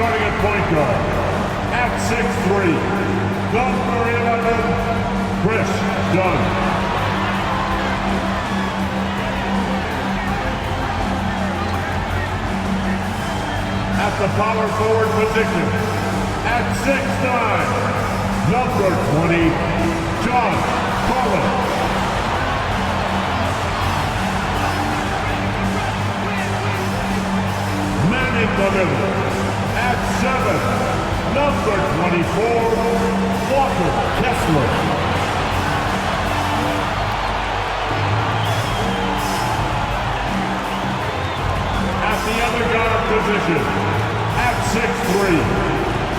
starting at point guard. At 6'3", number 11, Chris Dunn. At the power forward position, at 6'9", number 20, John Collins. Man in the middle, at 7, number 24, Walker Kessler. At the other guard position, at 6'3",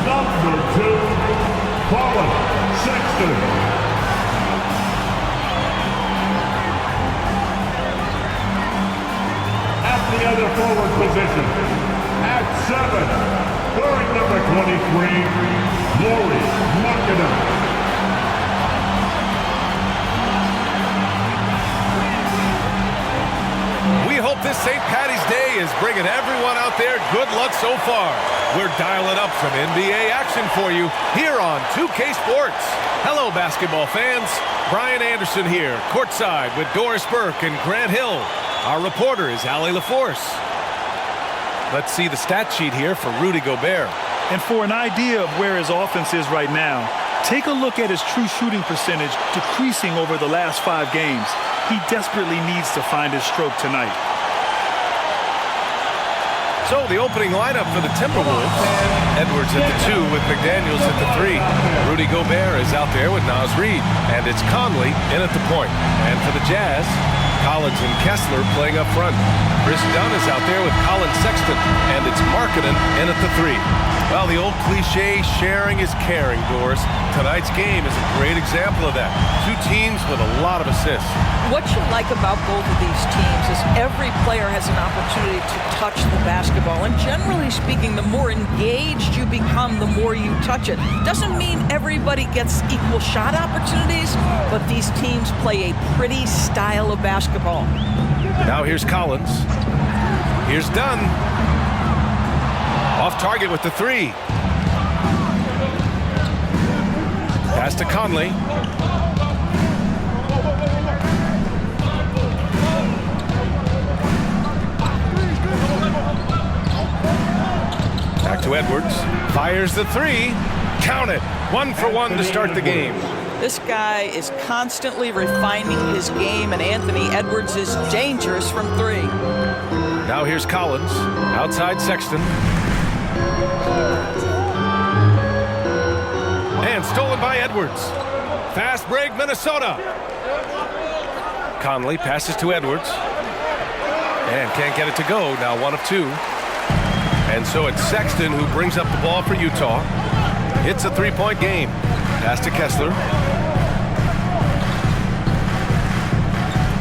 number 2, Colin Sexton. At the other forward position, at 7, wearing number 23, Lori Markkinen. We hope this St. Patty's Day is bringing everyone out there good luck so far. We're dialing up some NBA action for you here on 2K Sports. Hello, basketball fans. Brian Anderson here, courtside with Doris Burke and Grant Hill. Our reporter is Allie LaForce. Let's see the stat sheet here for Rudy Gobert. And for an idea of where his offense is right now, take a look at his true shooting percentage decreasing over the last 5 games. He desperately needs to find his stroke tonight. So the opening lineup for the Timberwolves. Edwards at the 2 with McDaniels at the 3. Rudy Gobert is out there with Naz Reid. And it's Conley in at the point. And for the Jazz, Collins and Kessler playing up front. Chris Dunn is out there with Colin Sexton. And it's Markkinen in at the 3. Well, the old cliche, sharing is caring, Doris. Tonight's game is a great example of that. 2 teams with a lot of assists. What you like about both of these teams is every player has an opportunity to touch the basketball. And generally speaking, the more engaged you become, the more you touch it. Doesn't mean everybody gets equal shot opportunities, but these teams play a pretty style of basketball. Now here's Collins. Here's Dunn. Off target with the 3. Pass to Conley. Back to Edwards. Fires the 3. Count it. 1 for 1 to start the game. This guy is constantly refining his game, and Anthony Edwards is dangerous from 3. Now here's Collins. Outside Sexton. And stolen by Edwards. Fast break, Minnesota. Conley passes to Edwards. And can't get it to go. Now 1 of 2. And so it's Sexton who brings up the ball for Utah. It's a 3-point game. Pass to Kessler.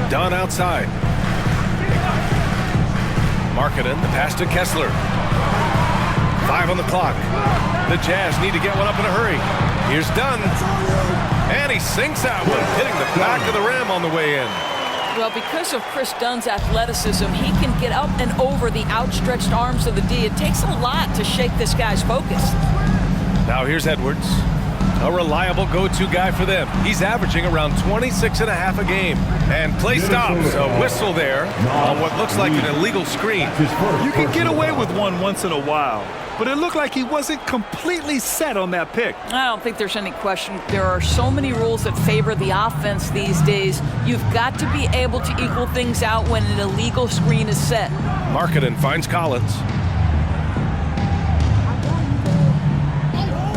Dunn outside. Markkinen, the pass to Kessler. 5 on the clock. The Jazz need to get one up in a hurry. Here's Dunn. And he sinks that one, hitting the back of the rim on the way in. Well, because of Chris Dunn's athleticism, he can get up and over the outstretched arms of the D. It takes a lot to shake this guy's focus. Now here's Edwards. A reliable go-to guy for them. He's averaging around 26.5 a game. And play stops. A whistle there on what looks like an illegal screen. You can get away with one once in a while, but it looked like he wasn't completely set on that pick. I don't think there's any question. There are so many rules that favor the offense these days. You've got to be able to equal things out when an illegal screen is set. Markkinen finds Collins.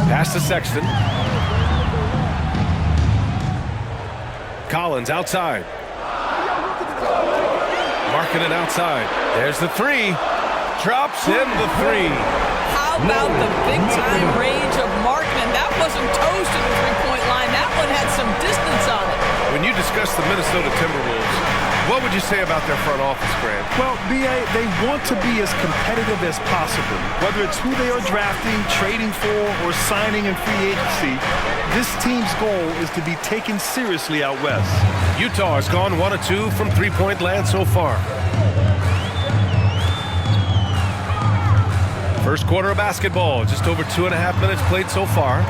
Pass to Sexton. Collins outside. Markkinen outside. There's the 3. Drops in the 3. How about the big-time range of Markkinen? That wasn't toast to the three-point line. That one had some distance on it. When you discuss the Minnesota Timberwolves, what would you say about their front office, Grant? Well, B.A., they want to be as competitive as possible. Whether it's who they are drafting, trading for, or signing in free agency, this team's goal is to be taken seriously out west. Utah has gone 1 of 2 from three-point land so far. First quarter of basketball, just over 2.5 minutes played so far.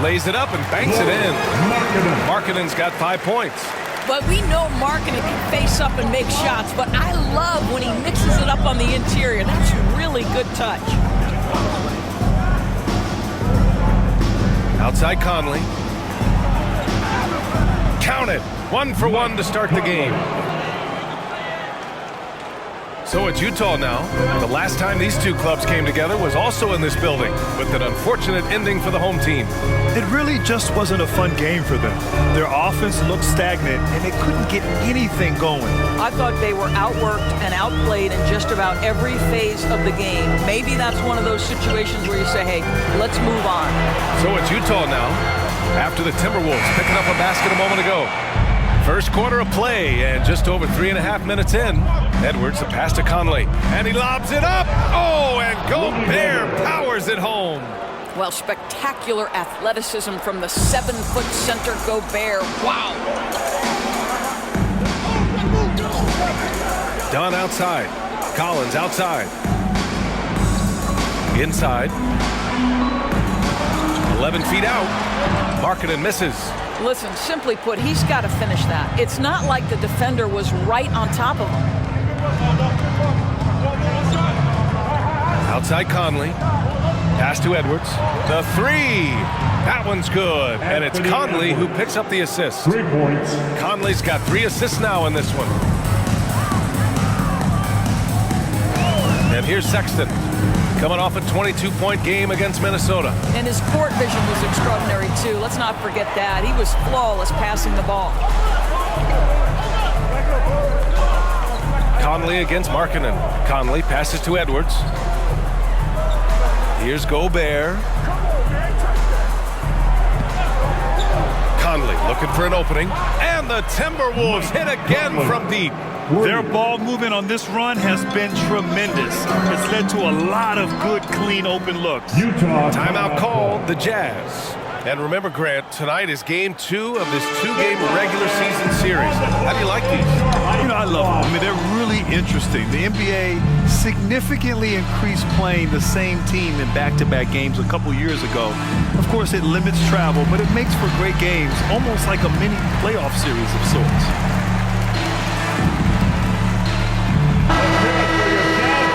Lays it up and banks it in. Markkanen's got 5 points. But we know Markkanen can face up and make shots, but I love when he mixes it up on the interior. That's really good touch. Outside Conley. Count it. 1 for 1 to start the game. So it's Utah now. The last time these two clubs came together was also in this building, with an unfortunate ending for the home team. It really just wasn't a fun game for them. Their offense looked stagnant, and they couldn't get anything going. I thought they were outworked and outplayed in just about every phase of the game. Maybe that's one of those situations where you say, hey, let's move on. So it's Utah now, after the Timberwolves picking up a basket a moment ago. First quarter of play, and just over 3.5 minutes in. Edwards, the pass to Conley, and he lobs it up. Oh, and Gobert powers it home. Well, spectacular athleticism from the 7-foot center Gobert. Wow. Dunn outside. Collins outside. Inside. 11 feet out. Markkanen misses. Listen, simply put, he's got to finish that. It's not like the defender was right on top of him. Outside Conley. Pass to Edwards. The 3. That one's good. And it's Conley who picks up the assist. 3 points. Conley's got 3 assists now in this one. And here's Sexton, coming off a 22-point game against Minnesota. And his court vision was extraordinary, too. Let's not forget that. He was flawless passing the ball. Conley against Markkanen. Conley passes to Edwards. Here's Gobert. Conley looking for an opening. And the Timberwolves hit again from deep. Their ball movement on this run has been tremendous. It's led to a lot of good, clean, open looks. Utah. Timeout called, the Jazz. And remember, Grant, tonight is game 2 of this 2-game regular season series. How do you like these? You know, I love them. I mean, they're really interesting. The NBA significantly increased playing the same team in back-to-back games a couple years ago. Of course, it limits travel, but it makes for great games, almost like a mini playoff series of sorts.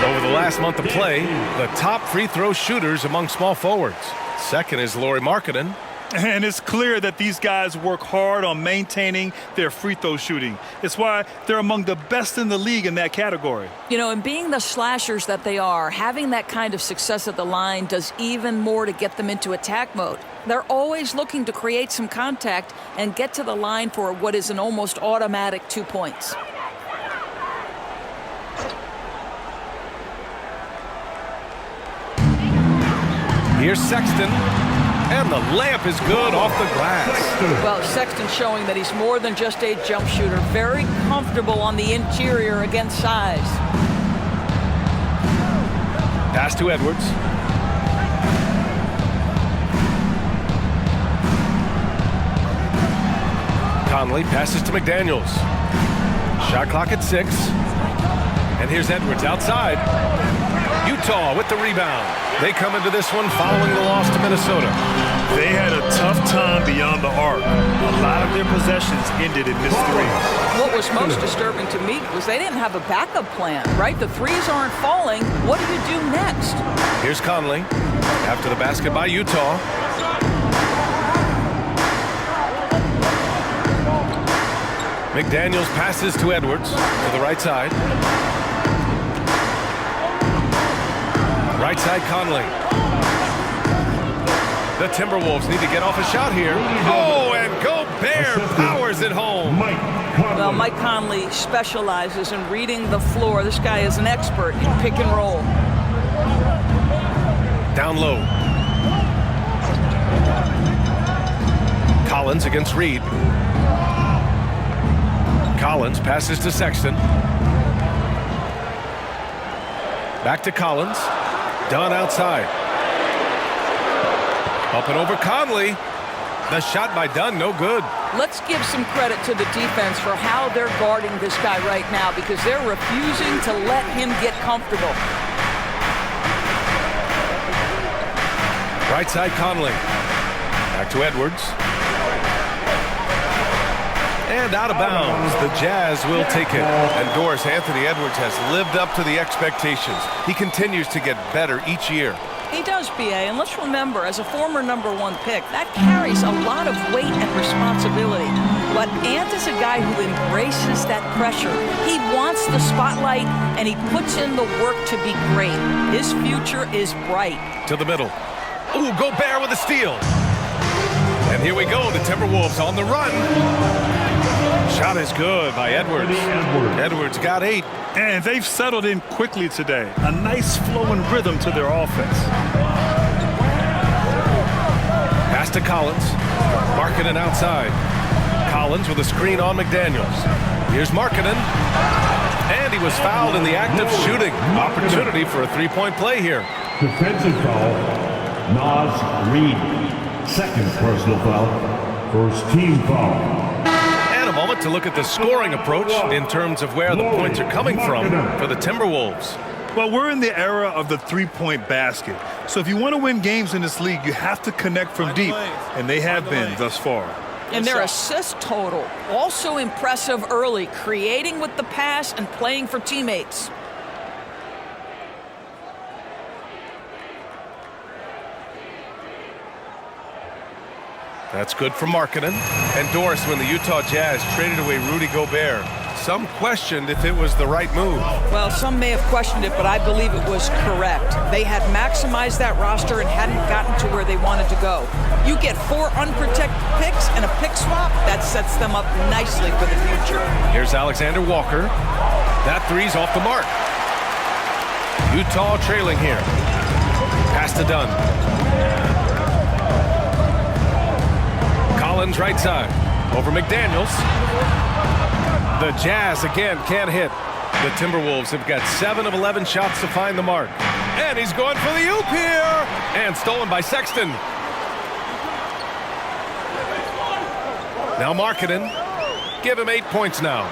Over the last month of play, the top free throw shooters among small forwards. Second is Lauri Markkanen. And it's clear that these guys work hard on maintaining their free throw shooting. It's why they're among the best in the league in that category. You know, and being the slashers that they are, having that kind of success at the line does even more to get them into attack mode. They're always looking to create some contact and get to the line for what is an almost automatic 2 points. Here's Sexton, and the layup is good off the glass. Well, Sexton showing that he's more than just a jump shooter. Very comfortable on the interior against size. Pass to Edwards. Conley passes to McDaniels. Shot clock at 6. And here's Edwards outside. Utah with the rebound. They come into this one following the loss to Minnesota. They had a tough time beyond the arc. A lot of their possessions ended in missed threes. What was most disturbing to me was they didn't have a backup plan, right? The threes aren't falling. What do you do next? Here's Conley after the basket by Utah. McDaniels passes to Edwards to the right side. Right side Conley. The Timberwolves need to get off a shot here. Oh, and Gobert powers it home. Well, Mike Conley specializes in reading the floor. This guy is an expert in pick and roll. Down low. Collins against Reed. Collins passes to Sexton. Back to Collins. Dunn outside. Up and over Conley. The shot by Dunn, no good. Let's give some credit to the defense for how they're guarding this guy right now because they're refusing to let him get comfortable. Right side Conley. Back to Edwards. And out of bounds. The Jazz will take it. And Doris, Anthony Edwards has lived up to the expectations. He continues to get better each year. He does, BA, and let's remember, as a former #1 pick, that carries a lot of weight and responsibility. But Ant is a guy who embraces that pressure. He wants the spotlight, and he puts in the work to be great. His future is bright. To the middle. Ooh, Gobert with a steal. And here we go, the Timberwolves on the run. Shot is good by Edwards. Edwards got 8. And they've settled in quickly today. A nice flowing rhythm to their offense. Pass to Collins. Markkanen outside. Collins with a screen on McDaniels. Here's Markkanen. And he was fouled in the act of shooting. Opportunity for a three-point play here. Defensive foul, Naz Reid. Second personal foul, first team foul. A moment to look at the scoring approach in terms of where the points are coming from for the Timberwolves. Well, we're in the era of the three-point basket. So if you want to win games in this league, you have to connect from deep, and they have been thus far. And their assist total, also impressive early, creating with the pass and playing for teammates. That's good for Markkanen. And Doris, when the Utah Jazz traded away Rudy Gobert, some questioned if it was the right move. Well, some may have questioned it, but I believe it was correct. They had maximized that roster and hadn't gotten to where they wanted to go. You get 4 unprotected picks and a pick swap, that sets them up nicely for the future. Here's Alexander Walker. That three's off the mark. Utah trailing here. Pass to Dunn. Collins right side. Over McDaniels. The Jazz again can't hit. The Timberwolves have got 7 of 11 shots to find the mark. And he's going for the oop here. And stolen by Sexton. Now Markkanen. Give him 8 points now.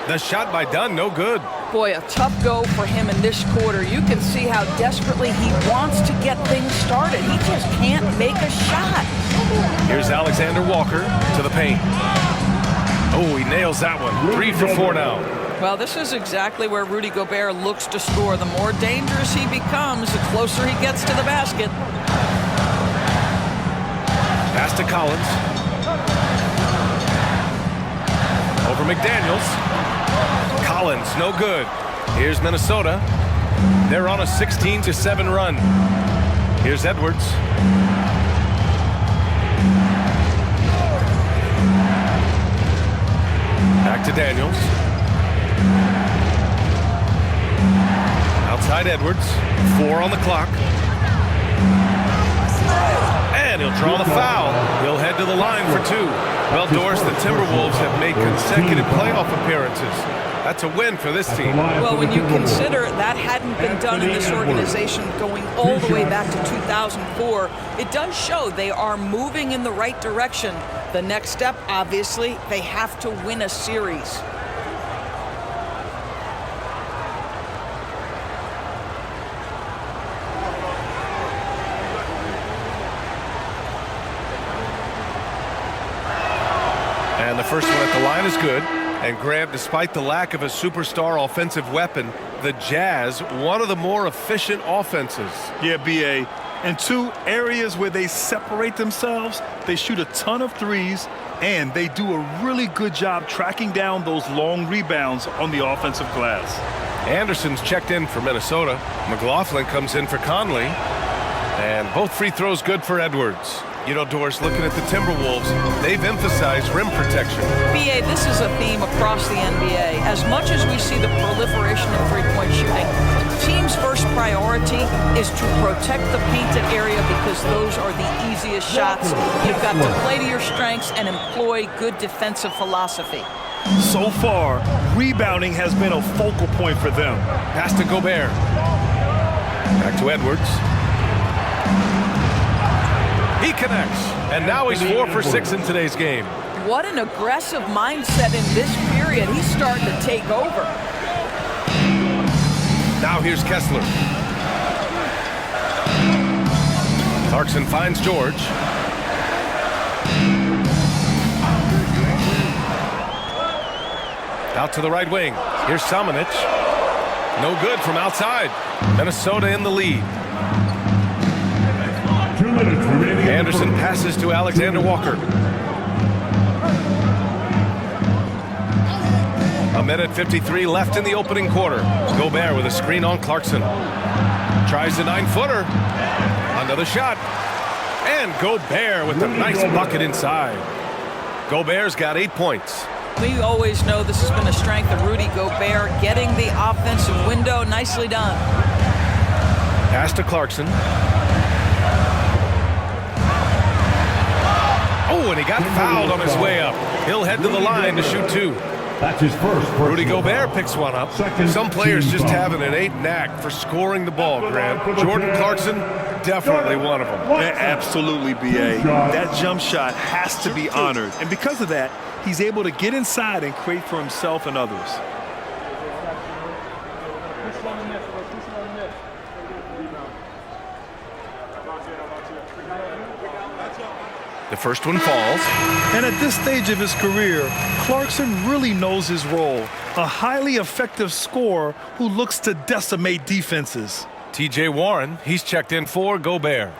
The shot by Dunn, no good. Boy, a tough go for him in this quarter. You can see how desperately he wants to get things started. He just can't make a shot. Here's Alexander Walker to the paint. Oh, he nails that one. 3 for 4 now. Well, this is exactly where Rudy Gobert looks to score. The more dangerous he becomes, the closer he gets to the basket. Pass to Collins. Over McDaniels. Collins, no good. Here's Minnesota. They're on a 16-7 run. Here's Edwards. Back to Daniels. Outside Edwards. 4 on the clock. And he'll draw the foul. He'll head to the line for 2. Well, Doris, the Timberwolves have made consecutive playoff appearances. That's a win for this team. Well, when you consider that hadn't been done in this organization going all the way back to 2004, it does show they are moving in the right direction. The next step, obviously, they have to win a series. And the first one at the line is good. And Graham, despite the lack of a superstar offensive weapon, the Jazz, one of the more efficient offenses. Yeah, BA. And 2 areas where they separate themselves, they shoot a ton of threes, and they do a really good job tracking down those long rebounds on the offensive glass. Anderson's checked in for Minnesota. McLaughlin comes in for Conley. And both free throws good for Edwards. You know, Doris, looking at the Timberwolves, they've emphasized rim protection. BA, this is a theme across the NBA. As much as we see the proliferation of three-point shooting, team's first priority is to protect the painted area because those are the easiest shots. You've got to play to your strengths and employ good defensive philosophy. So far, rebounding has been a focal point for them. Pass to Gobert. Back to Edwards. He connects, and now he's 4 for 6 in today's game. What an aggressive mindset in this period. He's starting to take over. Now here's Kessler. Clarkson finds George. Out to the right wing. Here's Samanich. No good from outside. Minnesota in the lead. 2 minutes remaining. Anderson passes to Alexander Walker. A minute 53 left in the opening quarter. Gobert with a screen on Clarkson. Tries the 9-footer. Another shot. And Gobert with a nice bucket inside. Gobert's got 8 points. We always know this has been a strength of Rudy Gobert, getting the offensive window. Nicely done. Pass to Clarkson. Oh, and he got fouled on his way up. He'll head to the line to shoot 2. That's his first. Rudy Gobert picks one up. Some players just have an innate knack for scoring the ball, Grant. Jordan Clarkson, definitely one of them. Yeah, absolutely, B.A. That jump shot has to be honored. And because of that, he's able to get inside and create for himself and others. The first one falls. And at this stage of his career, Clarkson really knows his role. A highly effective scorer who looks to decimate defenses. T.J. Warren, he's checked in for Gobert.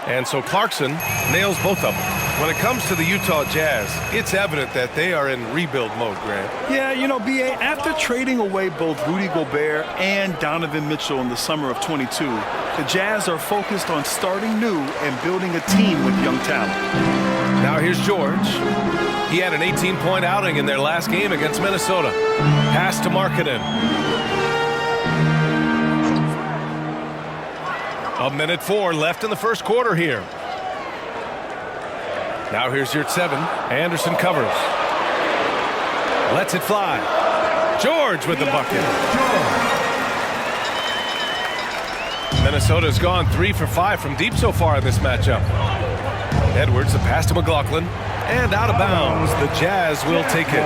And so Clarkson nails both of them. When it comes to the Utah Jazz, it's evident that they are in rebuild mode, Grant. Yeah, you know, B.A., after trading away both Rudy Gobert and Donovan Mitchell in the summer of 22, the Jazz are focused on starting new and building a team with young talent. Now here's George. He had an 18-point outing in their last game against Minnesota. Pass to Markkanen. A minute 4 left in the first quarter here. Now here's your 7. Anderson covers. Lets it fly. George with the bucket. Minnesota's gone 3 for 5 from deep so far in this matchup. Edwards, the pass to McLaughlin. And out of bounds. The Jazz will take it.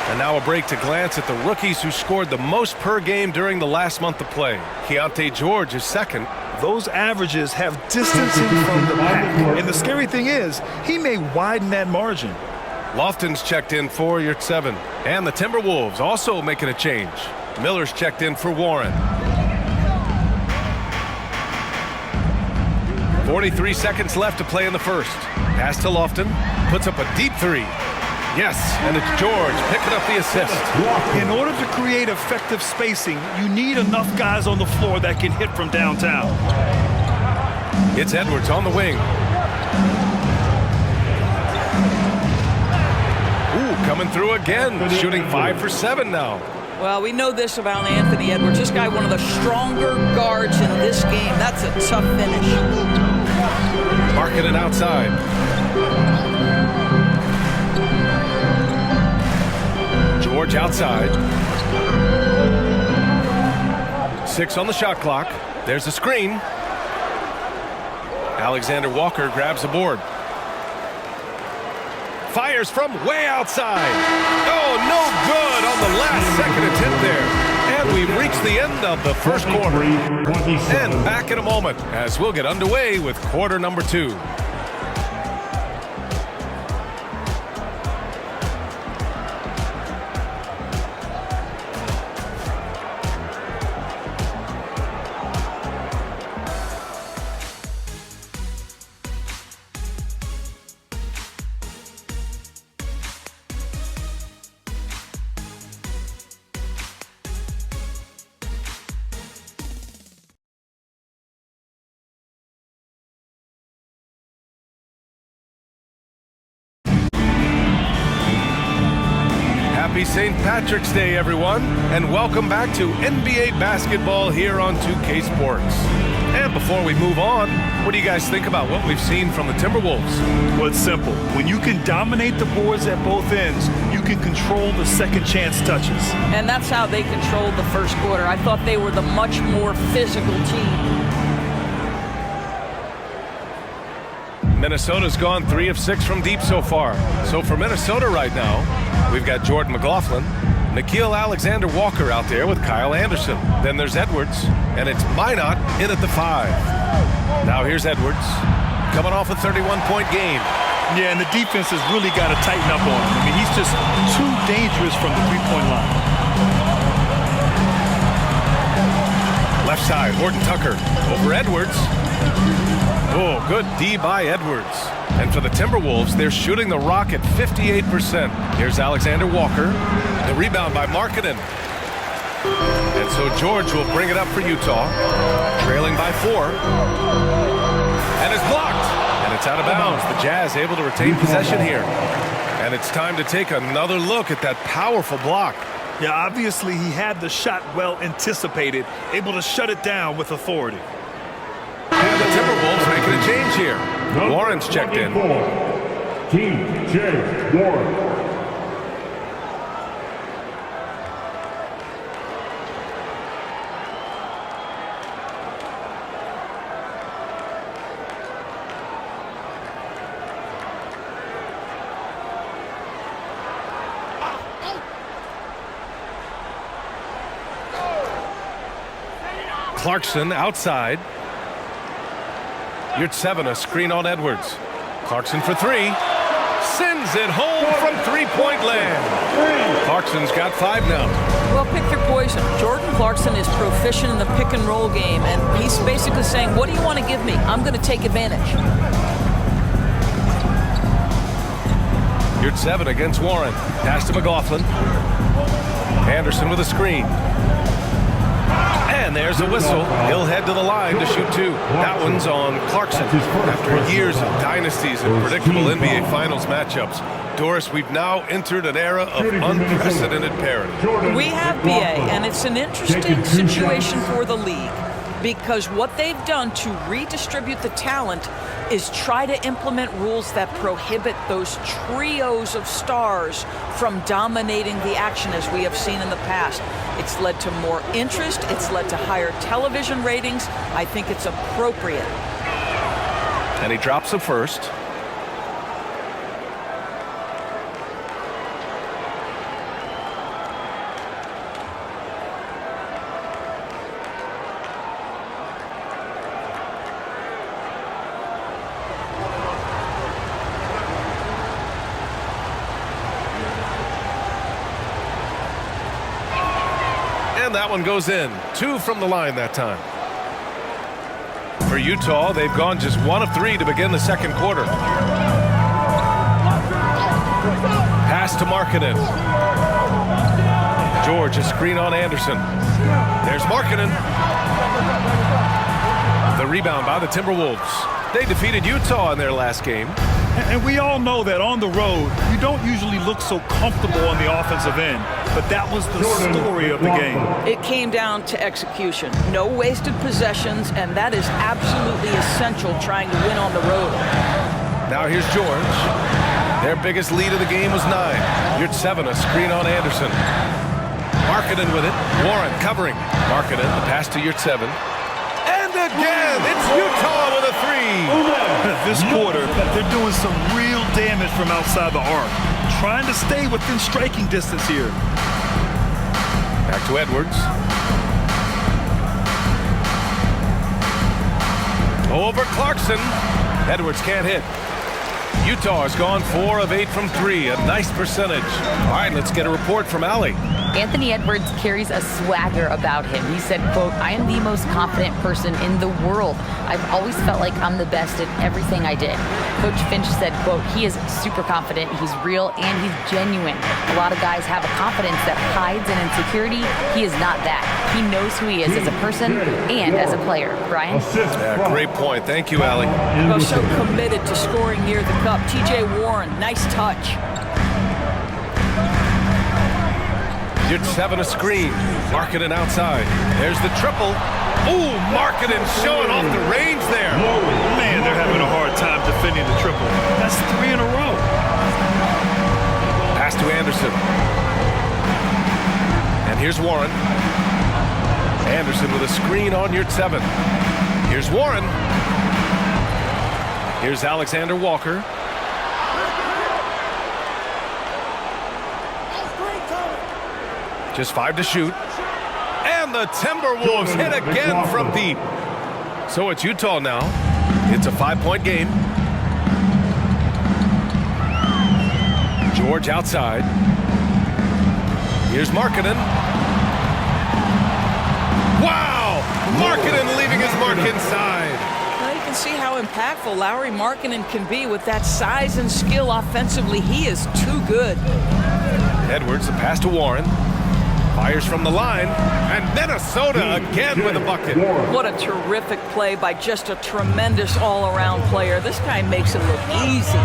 And now a break to glance at the rookies who scored the most per game during the last month of play. Keontae George is second. Those averages have distance him from the pack. And the scary thing is, he may widen that margin. Lofton's checked in for your 7. And the Timberwolves also making a change. Miller's checked in for Warren. 43 seconds left to play in the first. Pass to Lofton. Puts up a deep 3. Yes, and it's George picking up the assist. In order to create effective spacing, you need enough guys on the floor that can hit from downtown. It's Edwards on the wing. Ooh, coming through again, shooting 5 for 7 now. Well, we know this about Anthony Edwards. This guy, one of the stronger guards in this game. That's a tough finish. Markkanen outside. George outside. 6 on the shot clock. There's the screen. Alexander Walker grabs the board. Fires from way outside. Oh, no good on the last second attempt there. And we've reached the end of the first quarter. And back in a moment as we'll get underway with quarter number 2. Happy St. Patrick's Day, everyone, and welcome back to NBA basketball here on 2K Sports. And before we move on, what do you guys think about what we've seen from the Timberwolves? Well, it's simple. When you can dominate the boards at both ends, you can control the second chance touches. And that's how they controlled the first quarter. I thought they were the much more physical team. Minnesota's gone 3 of 6 from deep so far. So for Minnesota right now, we've got Jordan McLaughlin, Nickeil Alexander-Walker out there with Kyle Anderson. Then there's Edwards, and it's Minot in at the 5. Now here's Edwards, coming off a 31-point game. Yeah, and the defense has really got to tighten up on him. I mean, he's just too dangerous from the three-point line. Left side, Horton Tucker over Edwards. Oh, good D by Edwards. And for the Timberwolves, they're shooting the rock at 58%. Here's Alexander Walker. The rebound by Markkanen. And so George will bring it up for Utah, trailing by 4. And it's blocked. And it's out of bounds. The Jazz able to retain possession here. And it's time to take another look at that powerful block. Yeah, obviously he had the shot well anticipated, able to shut it down with authority. And the Timberwolves making a change here. Warren's checked in. T.J. Warren. Clarkson outside. Yurtseven, a screen on Edwards. Clarkson for 3. Sends it home from three-point land. Clarkson's got 5 now. Well, pick your poison. Jordan Clarkson is proficient in the pick-and-roll game, and he's basically saying, what do you want to give me? I'm going to take advantage. Yurtseven against Warren. Pass to McLaughlin. Anderson with a screen. And there's a whistle. He'll head to the line to shoot 2. That one's on Clarkson. After years of dynasties and predictable NBA Finals matchups, Doris, we've now entered an era of unprecedented parity. We have, BA, and it's an interesting situation for the league because what they've done to redistribute the talent is try to implement rules that prohibit those trios of stars from dominating the action as we have seen in the past. It's led to more interest. It's led to higher television ratings. I think it's appropriate. And he drops the first. And that one goes in. 2 from the line that time. For Utah, they've gone just 1 of 3 to begin the second quarter. Pass to Markkanen. George, a screen on Anderson. There's Markkanen. The rebound by the Timberwolves. They defeated Utah in their last game. And we all know that on the road, you don't usually look so comfortable on the offensive end. But that was the story of the game. It came down to execution. No wasted possessions, and that is absolutely essential trying to win on the road. Now here's George. Their biggest lead of the game was 9. Yurtseven, a screen on Anderson. Markkanen with it. Warren covering. Markkanen, the pass to Yurtseven. And again, it's Utah with a 3. This quarter, they're doing some real damage from outside the arc. Trying to stay within striking distance here. Back to Edwards. Over Clarkson. Edwards can't hit. Utah has gone 4 of 8 from 3, a nice percentage. All right, let's get a report from Allie. Anthony Edwards carries a swagger about him. He said, quote, "I am the most confident person in the world. I've always felt like I'm the best at everything I did." Coach Finch said, quote, "He is super confident, he's real, and he's genuine. A lot of guys have a confidence that hides an insecurity. He is not that. He knows who he is as a person and as a player." Brian? Yeah, great point. Thank you, Allie. Oh, so committed to scoring near the cup. TJ Warren, nice touch. Yurtseven a screen. Markkanen outside. There's the triple. Ooh, Markkanen showing off the range there. Man, they're having a hard time defending the triple. That's 3 in a row. pass to Anderson. And here's Warren. Anderson with a screen on your 7. Here's Warren. Here's Alexander Walker. Just 5 to shoot. And the Timberwolves hit again from deep. So it's Utah now. It's a 5-point game. George outside. Here's Markkanen. Wow! Markkanen leaving his mark inside. Well, you can see how impactful Lauri Markkanen can be with that size and skill offensively. He is too good. Edwards, the pass to Warren. Fires from the line. And Minnesota again with a bucket. What a terrific play by just a tremendous all-around player. This guy makes it look easy.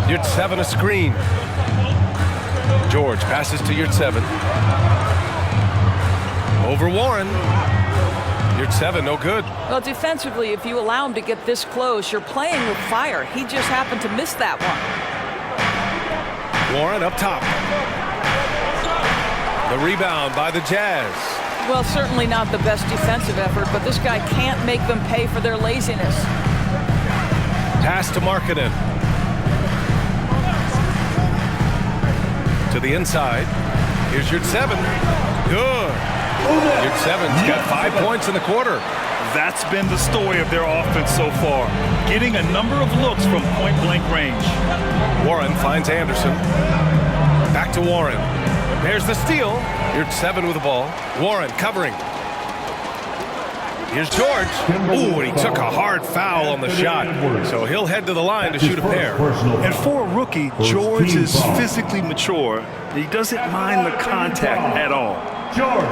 Yurt 7 a screen. George passes to Yurt 7. Over Warren. Yurt 7, no good. Well, defensively, if you allow him to get this close, you're playing with fire. He just happened to miss that one. Warren up top. The rebound by the Jazz. Well, certainly not the best defensive effort, but this guy can't make them pay for their laziness. Pass to Markkanen. To the inside. Here's Yurt 7. Good. Yurt 7's got 5 points in the quarter. That's been the story of their offense so far, getting a number of looks from point-blank range. Warren finds Anderson. Back to Warren. There's the steal. Yurt 7 with the ball. Warren covering. Here's George. Ooh, and he took a hard foul on the shot. So he'll head to the line to shoot a pair. And for a rookie, George is physically mature. He doesn't mind the contact at all. George.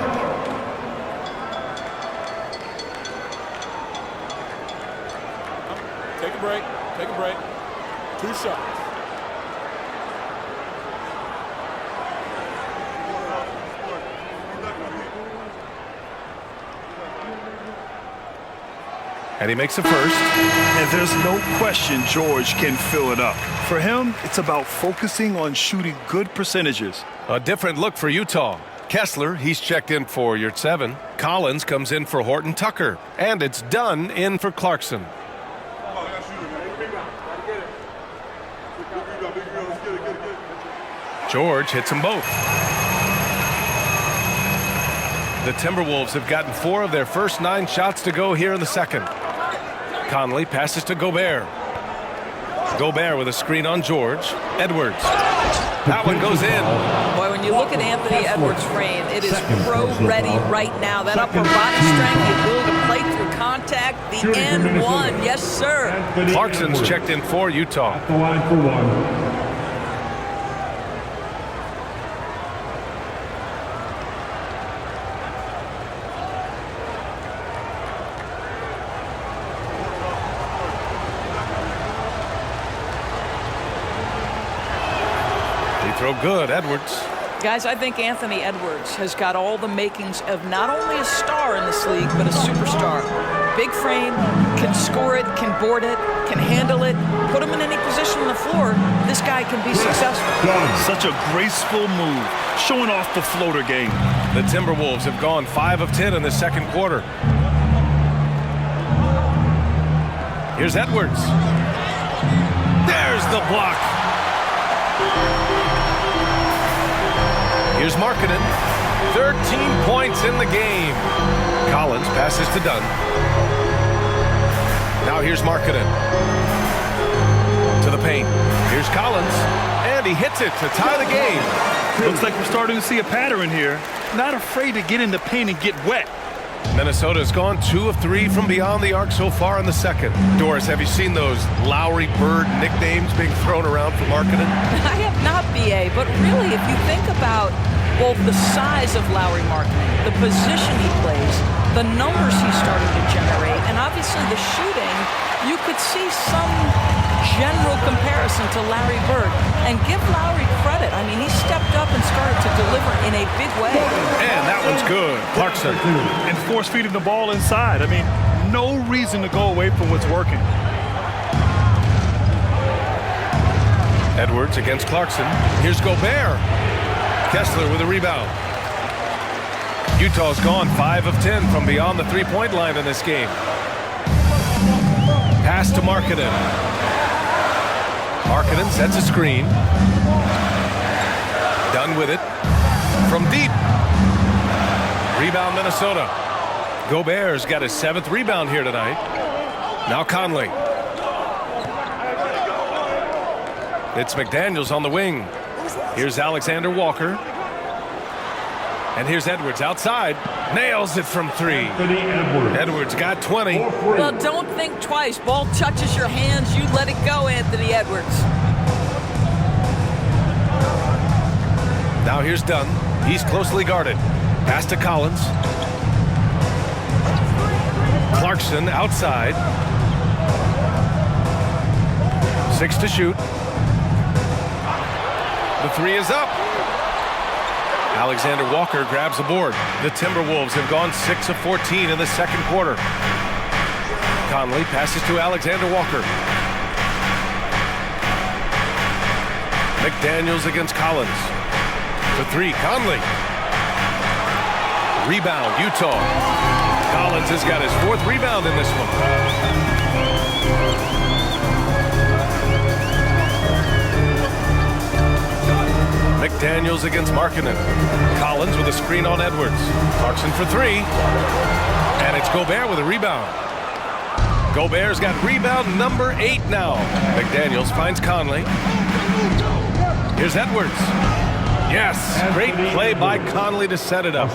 Take a break. Take a break. 2 shots. And he makes the first. And there's no question George can fill it up. For him, it's about focusing on shooting good percentages. A different look for Utah. Kessler, he's checked in for Yurt 7. Collins comes in for Horton Tucker. And it's Dunn in for Clarkson. George hits them both. The Timberwolves have gotten 4 of their first 9 shots to go here in the second. Conley passes to Gobert. Gobert with a screen on George. Edwards. That one goes in. Boy, when you look at Anthony Edwards' frame, it is pro-ready right now. That upper body strength, the ability to play through contact, the end one. Yes, sir. Clarkson's checked in for Utah. At the line for 1. Throw good, Edwards. Guys, I think Anthony Edwards has got all the makings of not only a star in this league, but a superstar. Big frame, can score it, can board it, can handle it, put him in any position on the floor. This guy can be successful. Such a graceful move, showing off the floater game. The Timberwolves have gone 5 of 10 in the second quarter. Here's Edwards. There's the block. Here's Markkanen. 13 points in the game. Collins passes to Dunn. Now here's Markkanen. To the paint. Here's Collins. And he hits it to tie the game. Looks like we're starting to see a pattern here. Not afraid to get in the paint and get wet. Minnesota's gone 2 of 3 from beyond the arc so far in the second. Doris, have you seen those Lowry Bird nicknames being thrown around for Markkanen? I have not, BA, but really, if you think about both the size of Lauri Markkanen, the position he plays, the numbers he's starting to generate, and obviously the shooting, you could see some general comparison to Larry Bird. And give Lowry credit. I mean, he stepped up and started to deliver in a big way. And that one's good. Clarkson. And force feeding the ball inside. I mean, no reason to go away from what's working. Edwards against Clarkson. Here's Gobert. Kessler with a rebound. Utah's gone 5 of 10 from beyond the three-point line in this game. Pass to Markkanen. Markkanen sets a screen. Done with it. From deep. Rebound Minnesota. Gobert's got his 7th rebound here tonight. Now Conley. It's McDaniels on the wing. Here's Alexander Walker. And here's Edwards outside. Nails it from 3. Edwards got 20. Well, don't think twice. Ball touches your hands, you let it go, Anthony Edwards. Now here's Dunn. He's closely guarded. Pass to Collins. Clarkson outside. 6 to shoot. The 3 is up. Alexander Walker grabs the board. The Timberwolves have gone 6 of 14 in the second quarter. Conley passes to Alexander Walker. McDaniels against Collins. The 3, Conley. Rebound, Utah. Collins has got his 4th rebound in this one. McDaniels against Markkanen. Collins with a screen on Edwards. Clarkson for 3. And it's Gobert with a rebound. Gobert's got rebound number 8 now. McDaniels finds Conley. Here's Edwards. Yes, great play by Conley to set it up.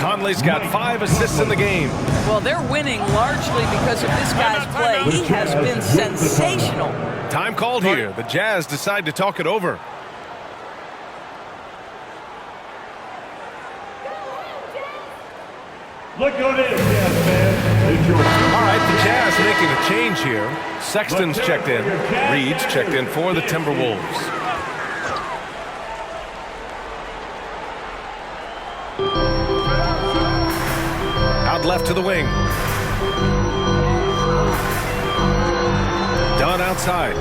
Conley's got 5 assists in the game. Well, they're winning largely because of this guy's play. He has been sensational. Time called here. The Jazz decide to talk it over. Look on it, man. All right, the Jazz making a change here. Sexton's checked in. Reed's checked in for the Timberwolves. Out left to the wing. Dunn outside.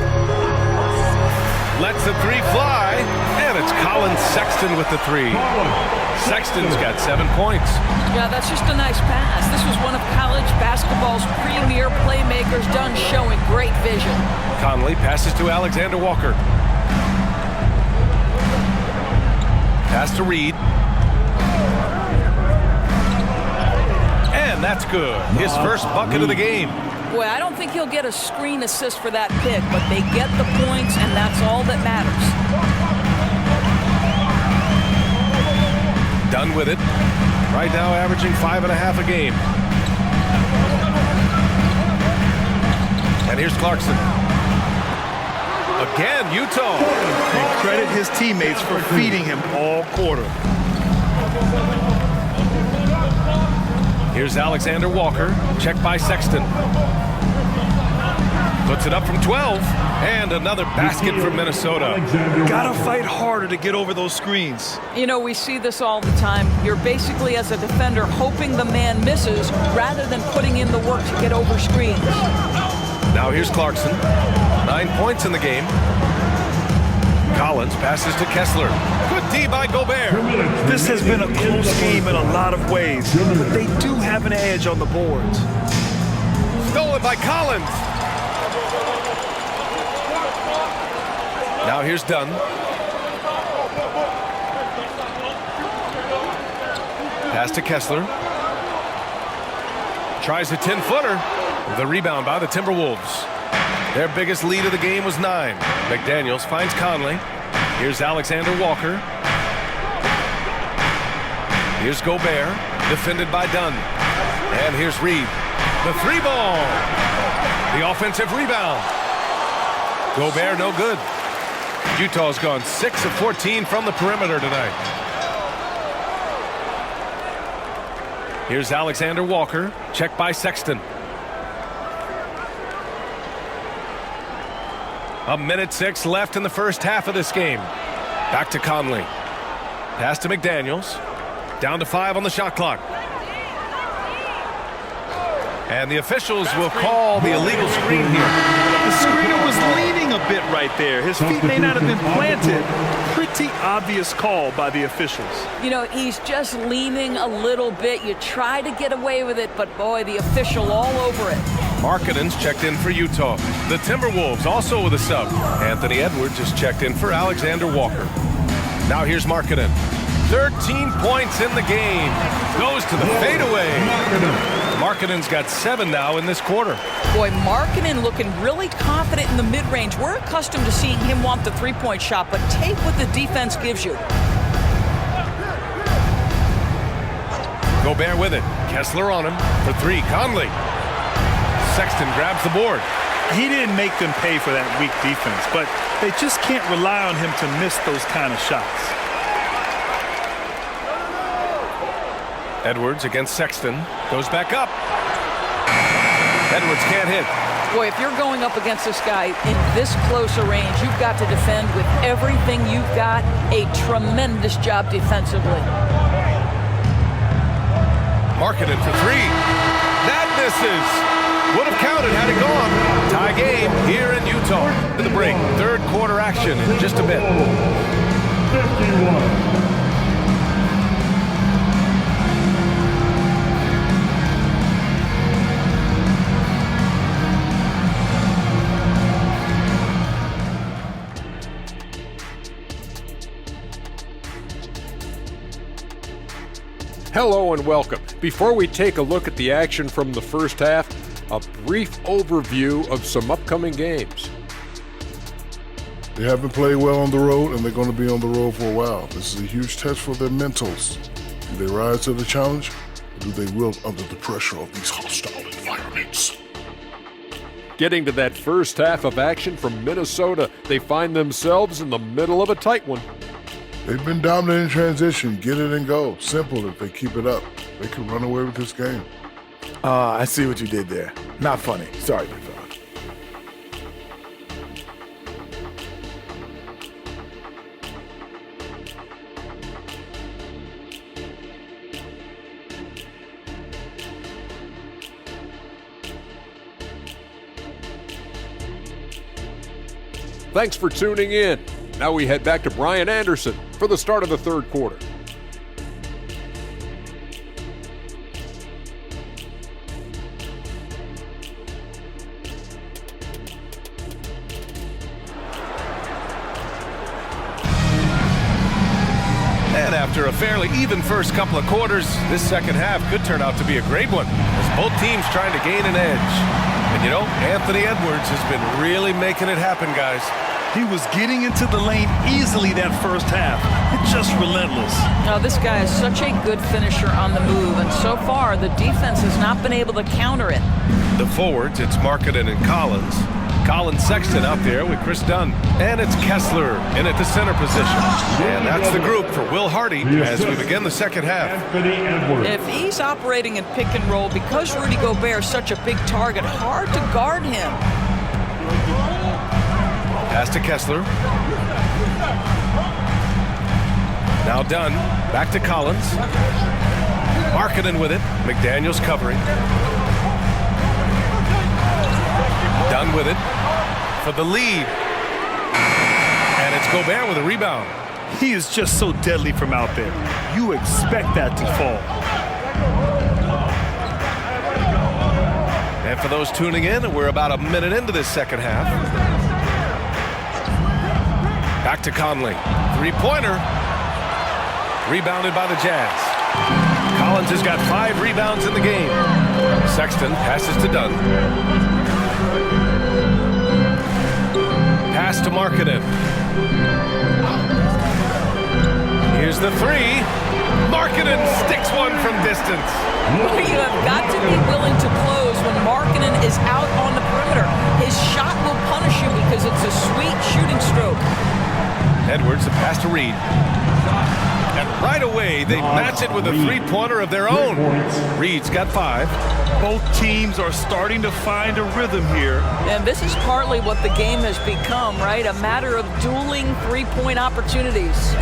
Lets the 3 fly, and it's Colin Sexton with the 3. Sexton's got 7 points. Yeah, that's just a nice pass. This was one of college basketball's premier playmakers. Dunn showing great vision. Conley passes to Alexander Walker. Pass to Reed. And that's good. His first bucket of the game. Boy, I don't think he'll get a screen assist for that pick, but they get the points, and that's all that matters. Done with it. Right now averaging 5.5 a game. And here's Clarkson. Again, Utah. And credit his teammates for feeding him all quarter. Here's Alexander Walker. Checked by Sexton. Puts it up from 12. And another basket for Minnesota. Gotta fight harder to get over those screens. You know, we see this all the time. You're basically, as a defender, hoping the man misses rather than putting in the work to get over screens. Now here's Clarkson. 9 points in the game. Collins passes to Kessler. Good D by Gobert. This has been a close game in a lot of ways, but they do have an edge on the boards. Stolen by Collins. Now here's Dunn. Pass to Kessler. Tries a 10-footer. The rebound by the Timberwolves. Their biggest lead of the game was 9. McDaniels finds Conley. Here's Alexander Walker. Here's Gobert, defended by Dunn. And here's Reed. The 3-ball. The offensive rebound. Gobert no good. Utah's gone 6 of 14 from the perimeter tonight. Here's Alexander Walker, checked by Sexton. A minute 6 left in the first half of this game. Back to Conley. Pass to McDaniels. Down to 5 on the shot clock. And the officials will call the illegal screen here. The screener was leaning a bit right there. His feet may not have been planted. Pretty obvious call by the officials. You know, he's just leaning a little bit. You try to get away with it, but boy, the official all over it. Markkanen's checked in for Utah. The Timberwolves also with a sub. Anthony Edwards is checked in for Alexander Walker. Now here's Markkanen. 13 points in the game. Goes to the fadeaway. Markkanen's got 7 now in this quarter. Boy, Markkanen looking really confident in the mid-range. We're accustomed to seeing him want the three-point shot, but take what the defense gives you. Gobert with it. Kessler on him for 3. Conley. Sexton grabs the board. He didn't make them pay for that weak defense, but they just can't rely on him to miss those kind of shots. Edwards against Sexton. Goes back up. Edwards can't hit. Boy, if you're going up against this guy in this close a range, you've got to defend with everything you've got. A tremendous job defensively. Markkanen for 3. That misses. Would have counted had it gone. Tie game here in Utah. To the break. Third quarter action in just a bit. 51. Hello and welcome. Before we take a look at the action from the first half, a brief overview of some upcoming games. They haven't played well on the road, and they're going to be on the road for a while. This is a huge test for their mentals. Do they rise to the challenge, or do they wilt under the pressure of these hostile environments? Getting to that first half of action from Minnesota, they find themselves in the middle of a tight one. They've been dominant in transition. Get it and go. Simple. If they keep it up, they can run away with this game. I see what you did there. Not funny. Sorry, big fella. Thanks for tuning in. Now we head back to Brian Anderson for the start of the third quarter. And after a fairly even first couple of quarters, this second half could turn out to be a great one, as both teams trying to gain an edge. And you know, Anthony Edwards has been really making it happen, guys. He was getting into the lane easily that first half. Just relentless. Now, this guy is such a good finisher on the move, and so far the defense has not been able to counter it. The forwards, it's Markkanen and Collins. Collins Sexton out there with Chris Dunn. And it's Kessler in at the center position. And that's the group for Will Hardy as we begin the second half. Anthony Edwards. If he's operating in pick and roll, because Rudy Gobert is such a big target, hard to guard him. Pass to Kessler. Now Dunn. Back to Collins. Markkanen with it. McDaniels covering. Dunn with it for the lead. And it's Gobert with a rebound. He is just so deadly from out there. You expect that to fall. And for those tuning in, we're about a minute into this second half. Back to Conley. Three-pointer. Rebounded by the Jazz. Collins has got 5 rebounds in the game. Sexton passes to Dunn. Pass to Markkanen. Here's the 3. Markkanen sticks one from distance. You have got to be willing to close when Markkanen is out on the perimeter. His shot will punish you because it's a sweet shooting stroke. Edwards, the pass to Reed. And right away, they match it with a three-pointer of their own. Reed's got 5. Both teams are starting to find a rhythm here. And this is partly what the game has become, right? A matter of dueling three-point opportunities.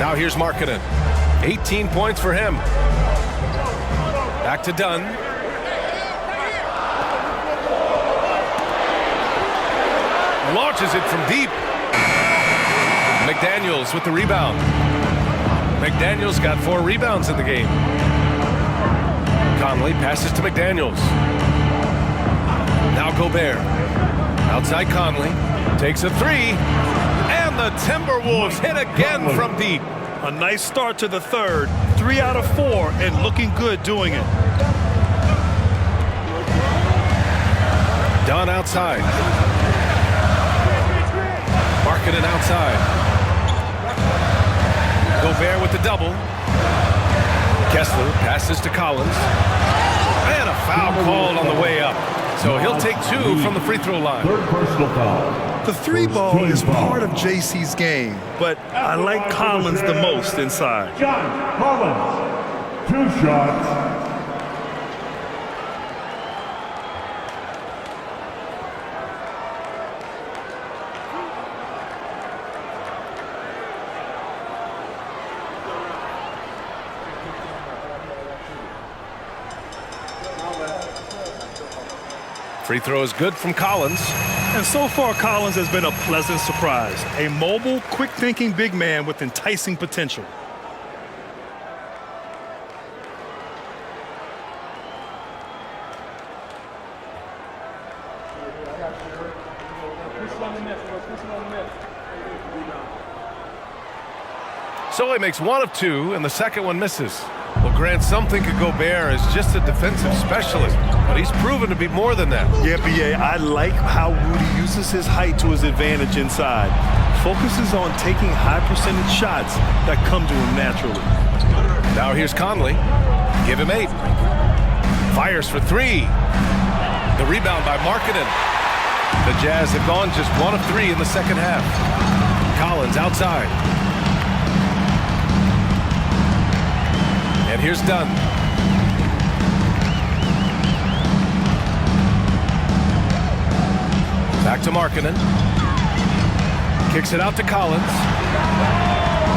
Now here's Markkanen. 18 points for him. Back to Dunn. launches it from deep. McDaniels with the rebound. McDaniels got 4 rebounds in the game. Conley passes to McDaniels. Now Gobert. Outside Conley. Takes a 3. And the Timberwolves hit again from deep. A nice start to the third. 3 out of 4 and looking good doing it. Dunn outside. Markkanen outside. Gobert with the double. Kessler passes to Collins. And a foul called on the way up. So he'll take 2 from the free throw line. Third personal foul. The 3 ball is part of JC's game, but I like Collins the most inside. John Collins, 2 shots. Free throw is good from Collins. And so far, Collins has been a pleasant surprise. A mobile, quick-thinking big man with enticing potential. So he makes 1 of 2, and the second one misses. Well, Grant, some think of Gobert as just a defensive specialist, but he's proven to be more than that. Yeah, B.A., I like how Rudy uses his height to his advantage inside. Focuses on taking high-percentage shots that come to him naturally. Now here's Conley. Give him 8. Fires for 3. The rebound by Markkanen. The Jazz have gone just 1 of 3 in the second half. Collins outside. And here's Dunn. Back to Markkanen. Kicks it out to Collins.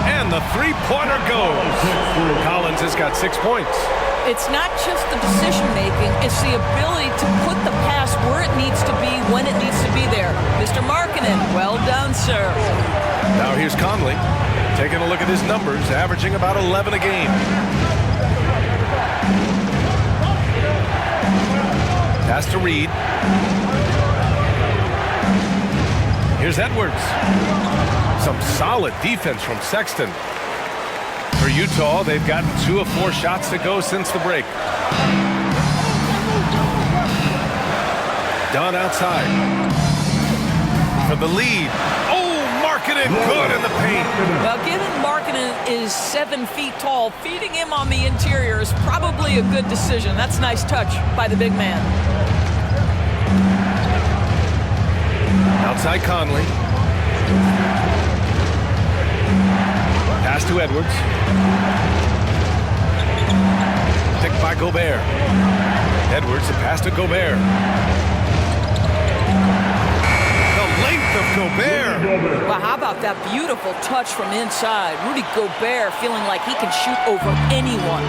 And the 3-pointer goes. Collins has got 6 points. It's not just the decision-making, it's the ability to put the pass where it needs to be, when it needs to be there. Mr. Markkanen, well done, sir. Now here's Conley. Taking a look at his numbers, averaging about 11 a game. Pass to Reed. Here's Edwards. Some solid defense from Sexton. For Utah, they've gotten 2 of 4 shots to go since the break. Dunn outside. For the lead. Oh, Markkanen good in the paint. Well, given Markkanen is 7 feet tall, feeding him on the interior is probably a good decision. That's a nice touch by the big man. Outside Conley. Pass to Edwards. Picked by Gobert. Edwards, the pass to Gobert. The length of Gobert. Well, how about that beautiful touch from inside? Rudy Gobert feeling like he can shoot over anyone.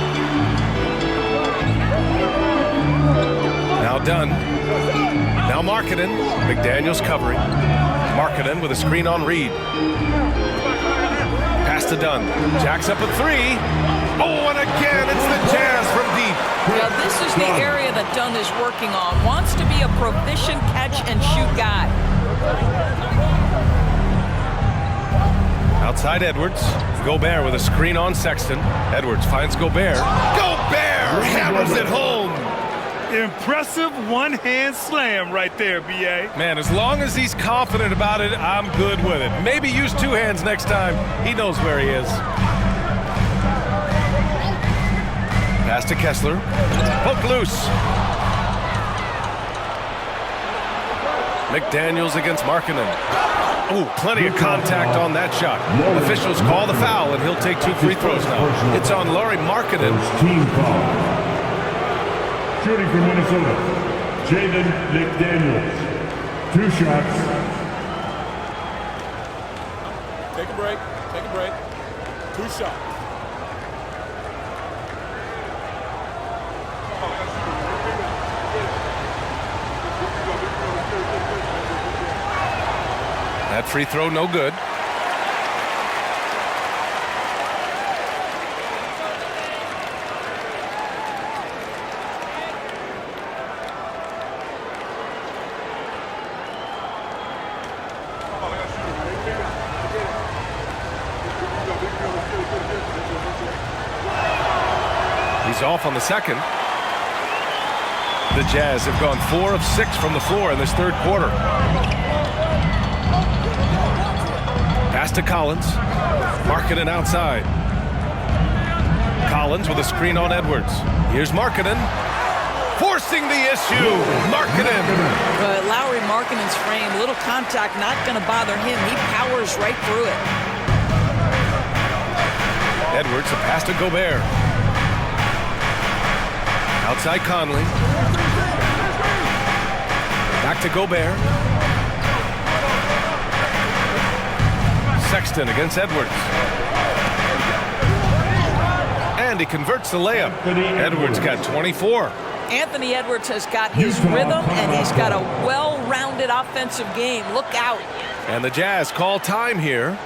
Now Dunn. Now Markkanen. McDaniels covering. Markkanen with a screen on Reed. Pass to Dunn. Jacks up a 3. Oh, and again, it's the Jazz from deep. Now, this is the area that Dunn is working on. Wants to be a proficient catch-and-shoot guy. Outside Edwards. Gobert with a screen on Sexton. Edwards finds Gobert. Gobert hammers it home. Impressive one-hand slam right there, B.A. Man, as long as he's confident about it, I'm good with it. Maybe use 2 hands next time. He knows where he is. Pass to Kessler. Poke loose. McDaniels against Markkanen. Oh, plenty of contact on that shot. Officials call the foul, and he'll take 2 free throws now. It's on Lauri Markkanen. Team foul. Shooting from Minnesota, Jaden McDaniels. 2 shots. Take a break. Take a break. 2 shots. free throw, no good. He's off on the second. The Jazz have gone 4 of 6 from the floor in this third quarter. Pass to Collins. Markkanen outside. Collins with a screen on Edwards. Here's Markkanen. Forcing the issue. Markkanen. Lowry Markkanen's frame, little contact, not going to bother him. He powers right through it. Edwards, a pass to Gobert. Outside Conley. Back to Gobert. Sexton against Edwards. And he converts the layup. Edwards got 24. Anthony Edwards has got his rhythm, and he's got a well-rounded offensive game. Look out. And the Jazz call time here.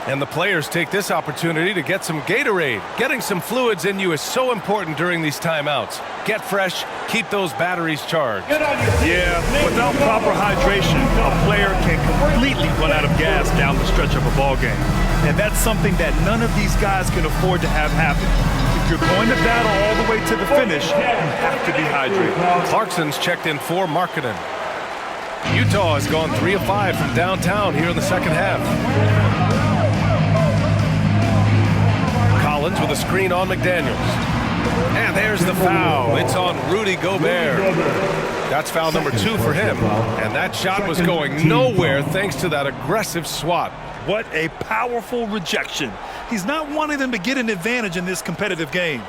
And the players take this opportunity to get some Gatorade. Getting some fluids in you is so important during these timeouts. Get fresh, keep those batteries charged. Yeah, without proper hydration, a player can completely run out of gas down the stretch of a ball game. And that's something that none of these guys can afford to have happen. If you're going to battle all the way to the finish, you have to be hydrated. Clarkson's checked in for Markkanen. Utah has gone 3 of 5 from downtown here in the second half. Collins with a screen on McDaniels. And there's the foul. It's on Rudy Gobert. That's foul number 2 for him. And that shot was going nowhere thanks to that aggressive swat. What a powerful rejection. He's not wanting them to get an advantage in this competitive game.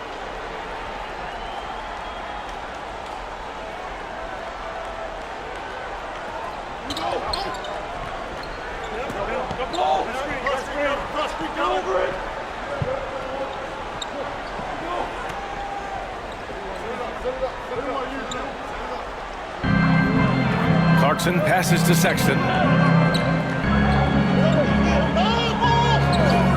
Clarkson passes to Sexton.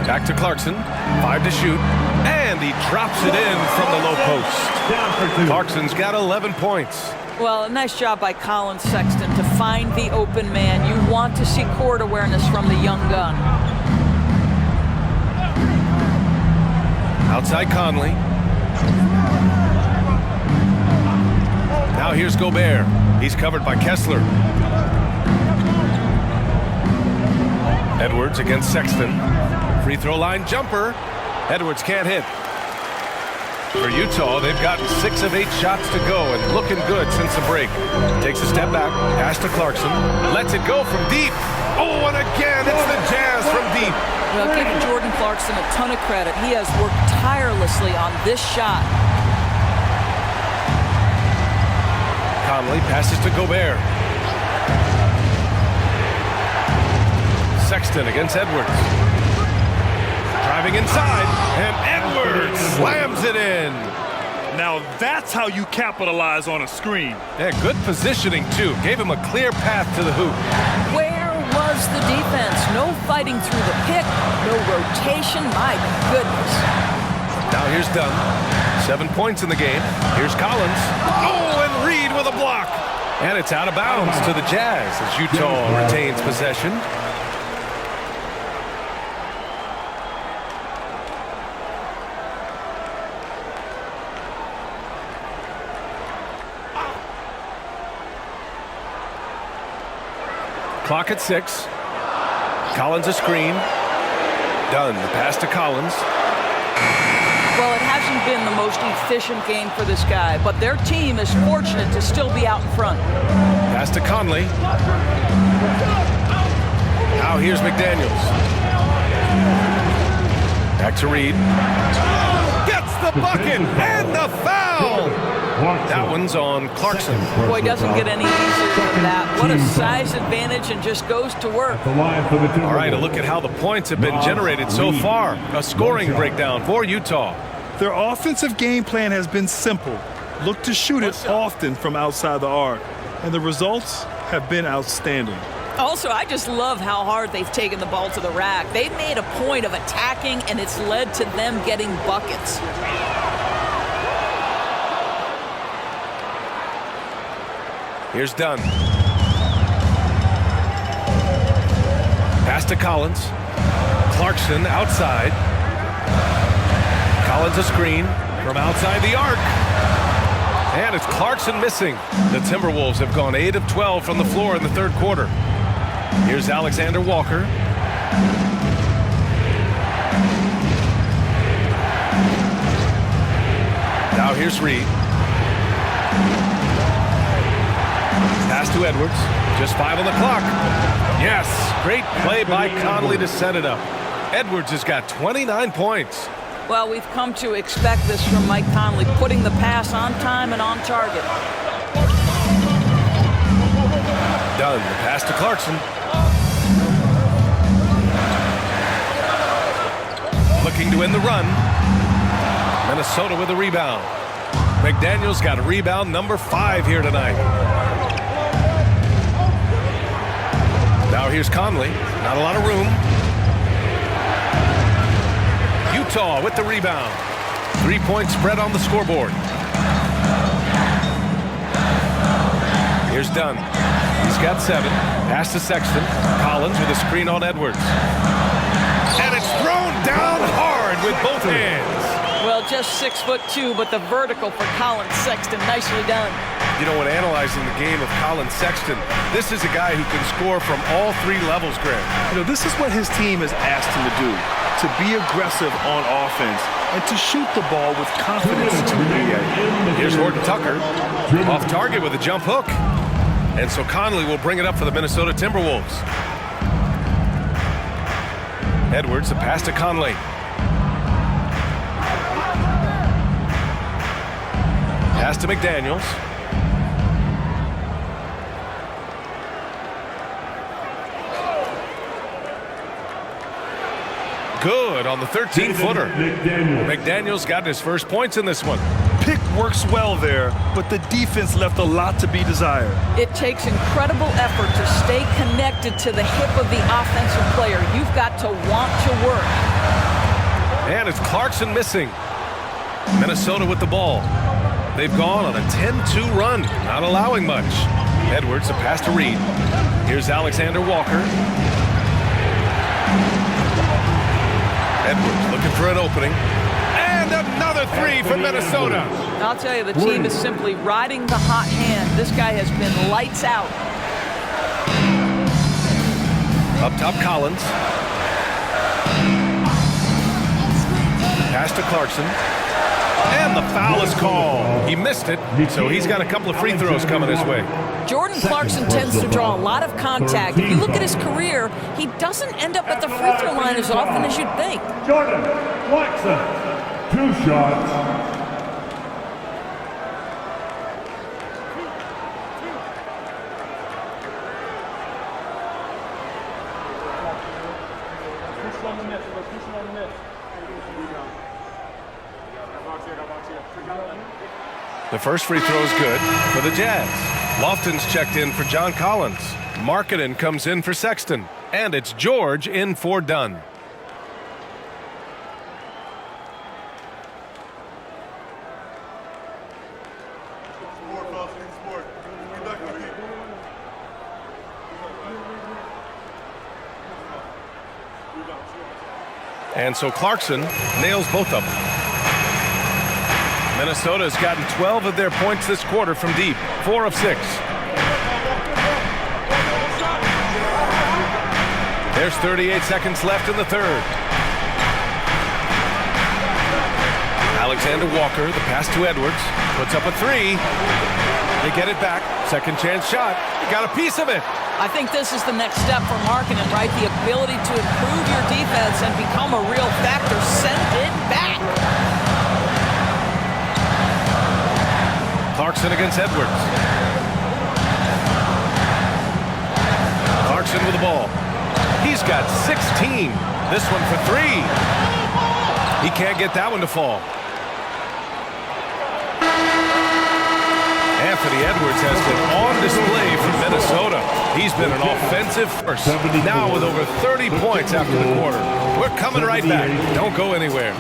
Back to Clarkson. 5 to shoot. And he drops it in from the low post. Clarkson's got 11 points. Well, a nice job by Colin Sexton to find the open man. You want to see court awareness from the young gun. Outside Conley. Now here's Gobert. He's covered by Kessler. Edwards against Sexton. Free throw line jumper. Edwards can't hit. For Utah, they've gotten 6 of 8 shots to go and looking good since the break. Takes a step back, pass to Clarkson, lets it go from deep. Oh, and again, it's the Jazz from deep. Well, give Jordan Clarkson a ton of credit. He has worked tirelessly on this shot. Conley passes to Gobert. Sexton against Edwards. Driving inside, and Edwards slams it in. Now that's how you capitalize on a screen. Yeah, good positioning, too. Gave him a clear path to the hoop. Where was the defense? No fighting through the pick, no rotation. My goodness. Now here's Dunn. 7 points in the game. Here's Collins. Oh, and Reed with a block. And it's out of bounds to the Jazz as Utah retains possession. Clock at 6. Collins a screen. Dunn, the pass to Collins. Well, it hasn't been the most efficient game for this guy, but their team is fortunate to still be out in front. Pass to Conley. Now here's McDaniels. Back to Reed. Gets the bucket and the foul. That one's on Clarkson. Boy, doesn't get any easier than that. What a size advantage, and just goes to work. All right, a look at how the points have been generated so far. A scoring breakdown for Utah. Their offensive game plan has been simple. Look to shoot it often from outside the arc. And the results have been outstanding. Also, I just love how hard they've taken the ball to the rack. They've made a point of attacking, and it's led to them getting buckets. Here's Dunn. Pass to Collins. Clarkson outside. Collins a screen from outside the arc. And it's Clarkson missing. The Timberwolves have gone 8 of 12 from the floor in the third quarter. Here's Alexander Walker. Now here's Reed. Pass to Edwards. Just 5 on the clock. Yes, great play by Conley to set it up. Edwards has got 29 points. Well, we've come to expect this from Mike Conley, putting the pass on time and on target. Dunn, the pass to Clarkson. Looking to win the run. Minnesota with a rebound. McDaniel's got a rebound number 5 here tonight. Now here's Conley. Not a lot of room. Utah with the rebound. 3-point spread on the scoreboard. Here's Dunn. He's got 7. Pass to Sexton. Collins with a screen on Edwards. And it's thrown down hard with both hands. Well, just 6'2", but the vertical for Colin Sexton. Nicely done. You know, when analyzing the game of Colin Sexton, this is a guy who can score from all 3 levels, Greg. You know, this is what his team has asked him to do, to be aggressive on offense and to shoot the ball with confidence. Here's Horton Tucker, off target with a jump hook. And so Conley will bring it up for the Minnesota Timberwolves. Edwards, a pass to Conley. Pass to McDaniels. Good on the 13-footer. McDaniels got his first points in this one. Pick works well there, but the defense left a lot to be desired. It takes incredible effort to stay connected to the hip of the offensive player. You've got to want to work. And it's Clarkson missing. Minnesota with the ball. They've gone on a 10-2 run, not allowing much. Edwards, a pass to Reed. Here's Alexander Walker. Edwards looking for an opening. And another 3 for Minnesota. I'll tell you, the team is simply riding the hot hand. This guy has been lights out. Up top, Collins. Pass to Clarkson. And the foul is called. He missed it, so he's got a couple of free throws coming his way. Jordan Clarkson tends to draw a lot of contact. If you look at his career, he doesn't end up at the free throw line as often as you'd think. Jordan Clarkson, 2 shots. The first free throw is good for the Jazz. Lofton's checked in for John Collins. Markkanen comes in for Sexton. And it's George in for Dunn. And so Clarkson nails both of them. Minnesota has gotten 12 of their points this quarter from deep, 4 of 6. There's 38 seconds left in the third. Alexander Walker, the pass to Edwards, puts up a 3. They get it back. Second chance shot. Got a piece of it. I think this is the next step for Markkanen, right? The ability to improve your defense and become a real factor. Send it back. Clarkson against Edwards. Clarkson with the ball. He's got 16. This one for 3. He can't get that one to fall. Anthony Edwards has been on display for Minnesota. He's been an offensive force, now with over 30 points after the quarter. We're coming right back. Don't go anywhere.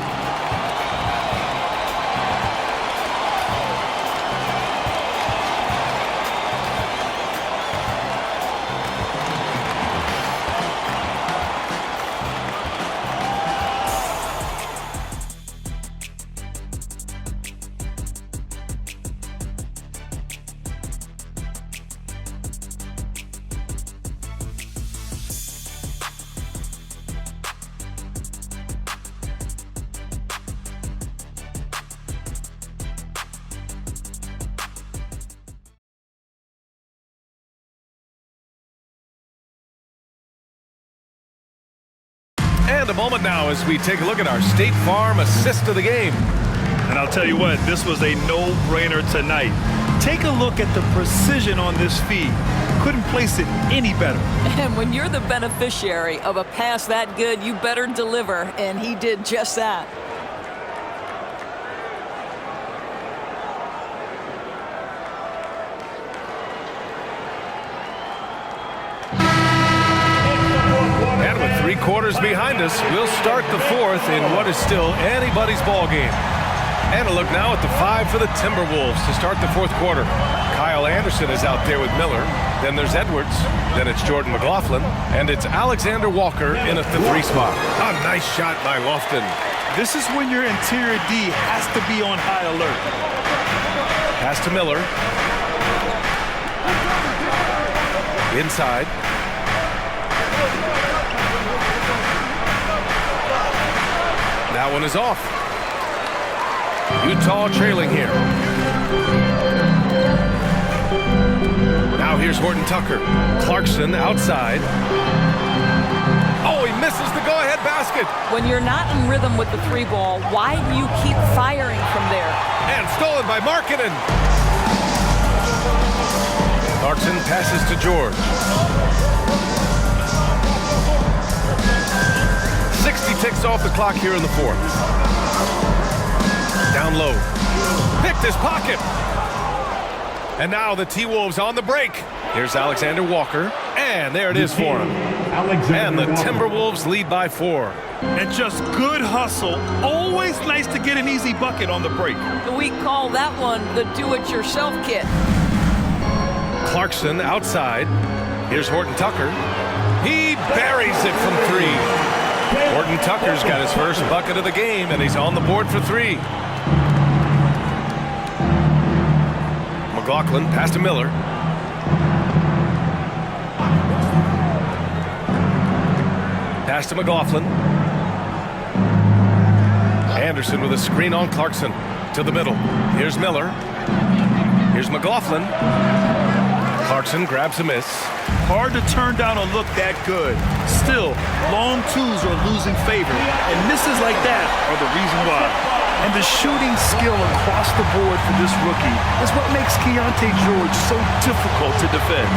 And a moment now as we take a look at our State Farm assist of the game. And I'll tell you what, this was a no-brainer tonight. Take a look at the precision on this feed. Couldn't place it any better. And when you're the beneficiary of a pass that good, you better deliver, and he did just that. And with 3 quarters behind us, we'll start the fourth in what is still anybody's ball game. And a look now at the 5 for the Timberwolves to start the fourth quarter. Kyle Anderson is out there with Miller. Then there's Edwards. Then it's Jordan McLaughlin. And it's Alexander Walker in at the 3 spot. A nice shot by Lofton. This is when your interior D has to be on high alert. Pass to Miller. Inside. That one is off. Utah trailing here. Now here's Horton Tucker. Clarkson outside. Oh, he misses the go-ahead basket. When you're not in rhythm with the 3 ball, why do you keep firing from there? And stolen by Markkanen. Clarkson passes to George. 60 ticks off the clock here in the fourth. Down low. Picked his pocket. And now the T-Wolves on the break. Here's Alexander Walker. And there it is for him. And the Timberwolves lead by 4. And just good hustle. Always nice to get an easy bucket on the break. We call that one the do-it-yourself kit. Clarkson outside. Here's Horton Tucker. He buries it from 3. Horton Tucker's got his first bucket of the game, and he's on the board for 3. McLaughlin, pass to Miller. Pass to McLaughlin. Anderson with a screen on Clarkson. To the middle. Here's Miller. Here's McLaughlin. Clarkson grabs a miss. Hard to turn down a look that good. Still, long twos are losing favor, and misses like that are the reason why. And the shooting skill across the board for this rookie is what makes Keontae George so difficult to defend.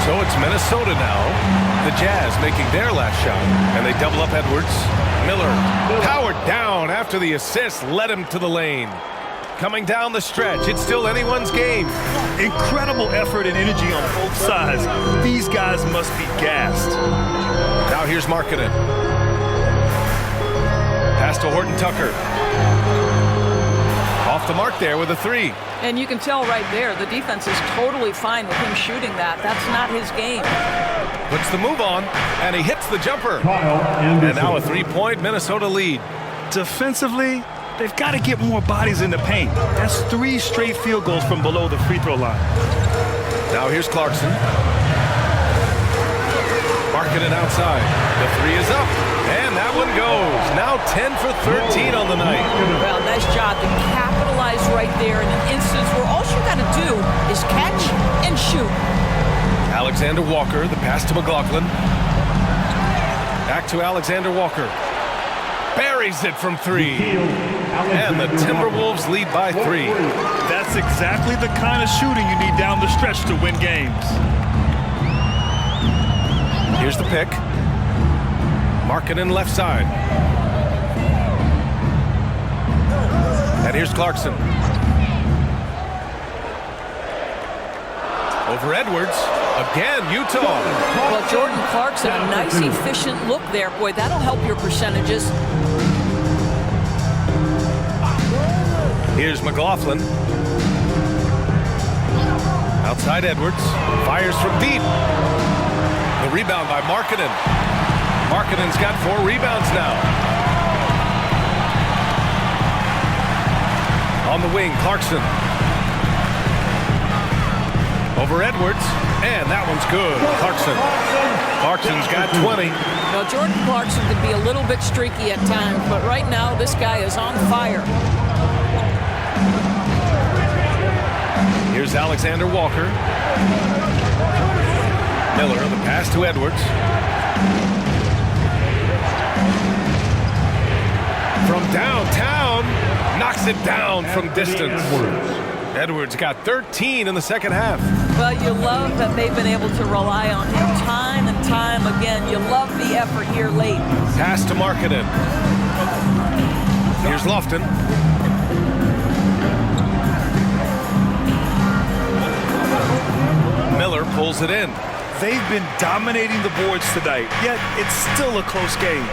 So it's Minnesota now. The Jazz making their last shot, and they double up Edwards. Miller powered down after the assist led him to the lane. Coming down the stretch, it's still anyone's game. Incredible effort and energy on both sides. These guys must be gassed. Now here's Markkanen. Pass to Horton Tucker. Off the mark there with a 3. And you can tell right there, the defense is totally fine with him shooting that. That's not his game. Puts the move on, and he hits the jumper. And now a 3-point Minnesota lead. Defensively, they've got to get more bodies in the paint. That's 3 straight field goals from below the free throw line. Now here's Clarkson. Markkanen outside. The 3 is up, and that one goes. Now 10 for 13 on the night. Well, nice job to capitalize right there in an instance where all you got to do is catch and shoot. Alexander Walker, the pass to McLaughlin. Back to Alexander Walker. Buries it from 3. And the Timberwolves lead by 3. That's exactly the kind of shooting you need down the stretch to win games. Here's the pick. Markkanen left side. And here's Clarkson. Over Edwards. Again, Utah. Well, Jordan Clarkson, a nice, efficient look there. Boy, that'll help your percentages. Here's McLaughlin. Outside Edwards. Fires from deep. The rebound by Markkanen. Markkanen's got 4 rebounds now. On the wing, Clarkson. Over Edwards. And that one's good. Clarkson's got 20. Now, Jordan Clarkson can be a little bit streaky at times, but right now this guy is on fire. Here's Alexander Walker. Miller, the pass to Edwards. From downtown, knocks it down from distance. Edwards got 13 in the second half. Well, you love that they've been able to rely on him time and time again. You love the effort here late. Pass to Markkanen. Here's Lofton. Miller pulls it in. They've been dominating the boards tonight, yet it's still a close game.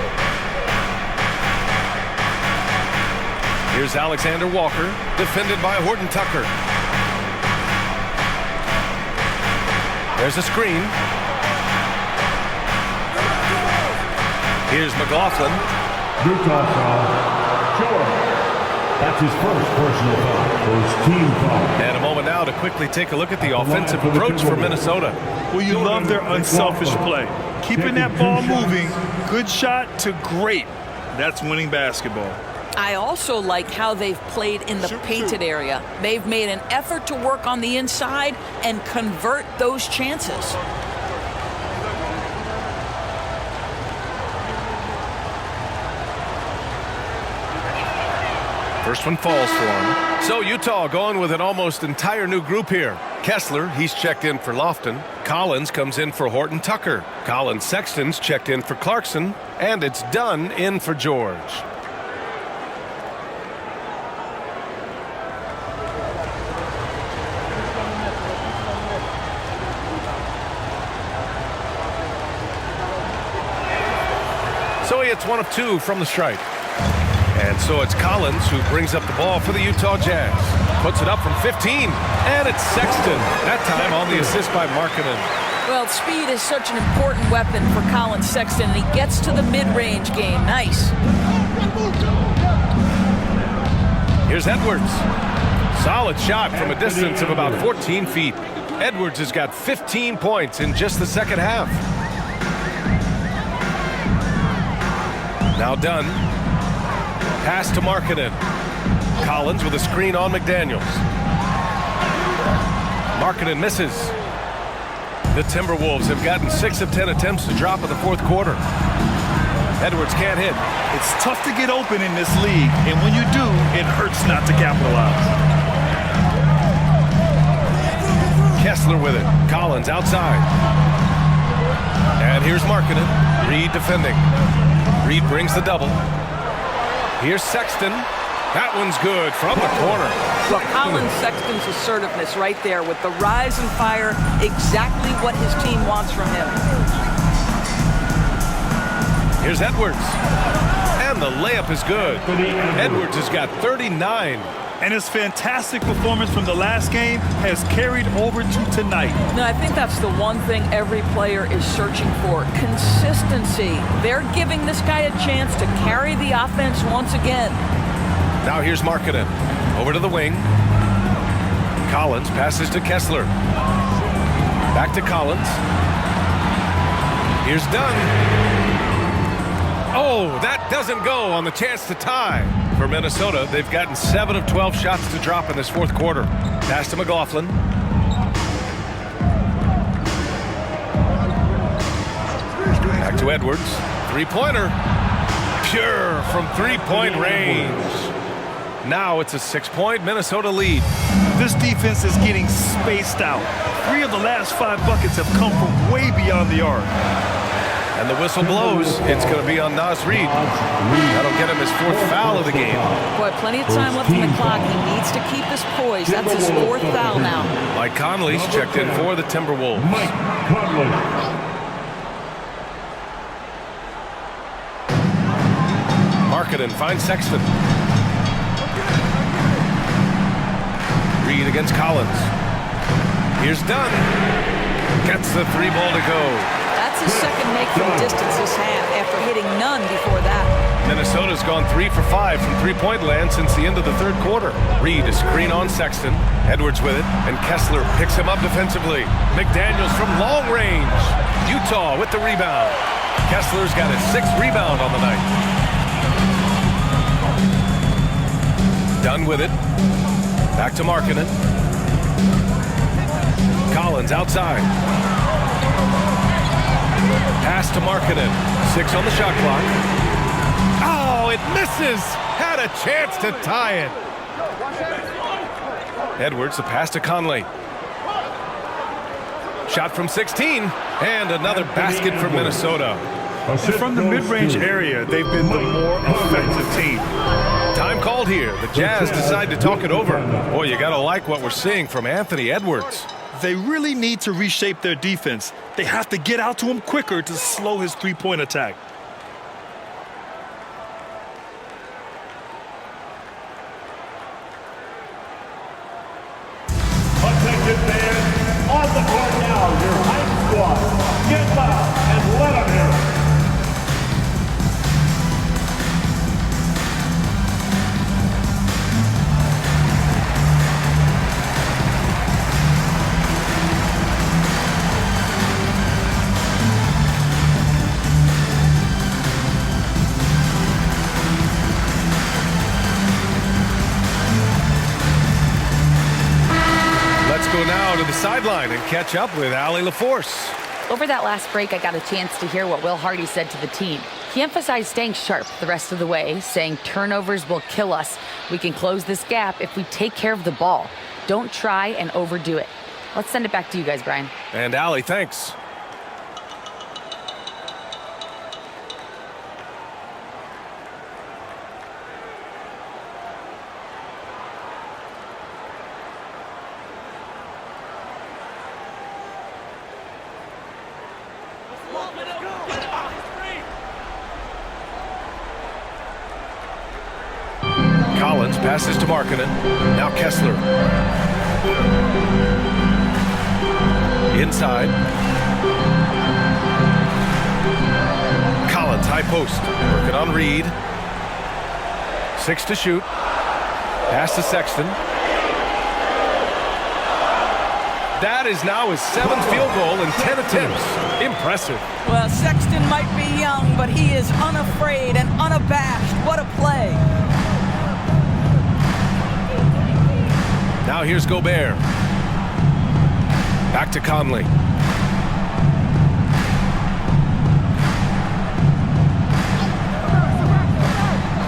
Here's Alexander Walker, defended by Horton Tucker. There's a screen. Here's McLaughlin. Utah foul. Sure. That's his first personal foul, first team foul. And a moment now to quickly take a look at the offensive approach for Minnesota. Well, you love their unselfish play. Keeping that ball moving, good shot to great. That's winning basketball. I also like how they've played in the painted area. They've made an effort to work on the inside and convert those chances. First one falls for him. So Utah going with an almost entire new group here. Kessler, he's checked in for Lofton. Collins comes in for Horton Tucker. Colin Sexton's checked in for Clarkson. And it's Dunn in for George. So he hits 1 of 2 from the stripe. And so it's Collins who brings up the ball for the Utah Jazz. Puts it up from 15. And it's Sexton. That time on the assist by Markkanen. Well, speed is such an important weapon for Colin Sexton, and he gets to the mid-range game. Nice. Here's Edwards. Solid shot from a distance of about 14 feet. Edwards has got 15 points in just the second half. Now Dunn. Pass to Markkanen. Collins with a screen on McDaniels. Markkanen misses. The Timberwolves have gotten 6 of 10 attempts to drop in the fourth quarter. Edwards can't hit. It's tough to get open in this league, and when you do, it hurts not to capitalize. Kessler with it. Collins outside. And here's Markkanen. Reed defending. Reed brings the double. Here's Sexton. That one's good from the corner. Well, Colin Sexton's assertiveness right there with the rise and fire, exactly what his team wants from him. Here's Edwards. And the layup is good. Edwards has got 39. And his fantastic performance from the last game has carried over to tonight. No, I think that's the one thing every player is searching for. Consistency. They're giving this guy a chance to carry the offense once again. Now here's Markkanen. Over to the wing. Collins passes to Kessler. Back to Collins. Here's Dunn. Oh, that doesn't go on the chance to tie. For Minnesota, they've gotten 7 of 12 shots to drop in this fourth quarter. Pass to McLaughlin. Back to Edwards. Three-pointer. Pure from three-point range. Now it's a 6-point Minnesota lead. This defense is getting spaced out. 3 of the last 5 buckets have come from way beyond the arc. And the whistle blows. It's going to be on Naz Reid. That'll get him his 4th foul of the game. Boy, plenty of time left in the clock. He needs chance to keep his poise. That's his 4th foul now. Mike Conley's checked in for the Timberwolves. Mike Conley. Markkanen finds Sexton. Reed against Collins. Here's Dunn. Gets the 3-ball to go. That's his second make from distance this half after hitting none before that. Minnesota's gone 3 for 5 from three-point land since the end of the third quarter. Reed a screen on Sexton. Edwards with it, and Kessler picks him up defensively. McDaniels from long range. Utah with the rebound. Kessler's got his 6th rebound on the night. Done with it. Back to Markkanen. Collins outside. Pass to Markkanen. 6 on the shot clock. Oh, it misses! Had a chance to tie it. Edwards, the pass to Conley. Shot from 16, and another basket for Minnesota. And from the mid-range area, they've been the more effective team. Time called here. The Jazz decide to talk it over. Boy, you gotta like what we're seeing from Anthony Edwards. They really need to reshape their defense. They have to get out to him quicker to slow his three-point attack. Attention fans, on the court now, your hype squad. Get loud and let them hear it. Let's go now to the sideline and catch up with Allie LaForce. Over that last break, I got a chance to hear what Will Hardy said to the team. He emphasized staying sharp the rest of the way, saying turnovers will kill us. We can close this gap if we take care of the ball. Don't try and overdo it. Let's send it back to you guys, Brian. And Allie, thanks. Collins passes to Markkanen. Now Kessler. Inside. Collins, high post. Working on Reed. 6 to shoot. Pass to Sexton. That is now his 7th field goal in 10 attempts. Impressive. Well, Sexton might be young, but he is unafraid and unabashed. What a play. Now here's Gobert. Back to Conley.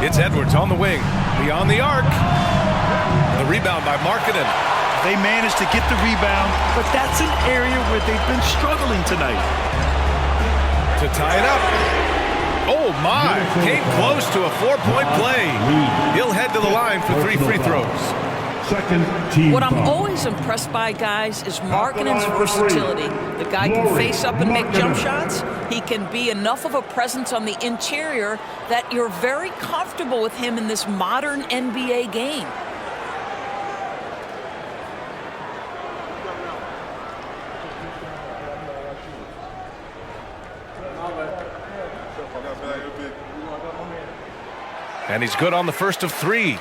It's Edwards on the wing. Beyond the arc. The rebound by Markkanen. They managed to get the rebound, but that's an area where they've been struggling tonight. To tie it up. Oh, my. Came close to a 4-point play. He'll head to the line for 3 free throws. Second team What I'm foul. always impressed by, guys, is Markkanen's versatility. The guy can face up and make jump shots. He can be enough of a presence on the interior that you're very comfortable with him in this modern NBA game. And he's good on the first of 3.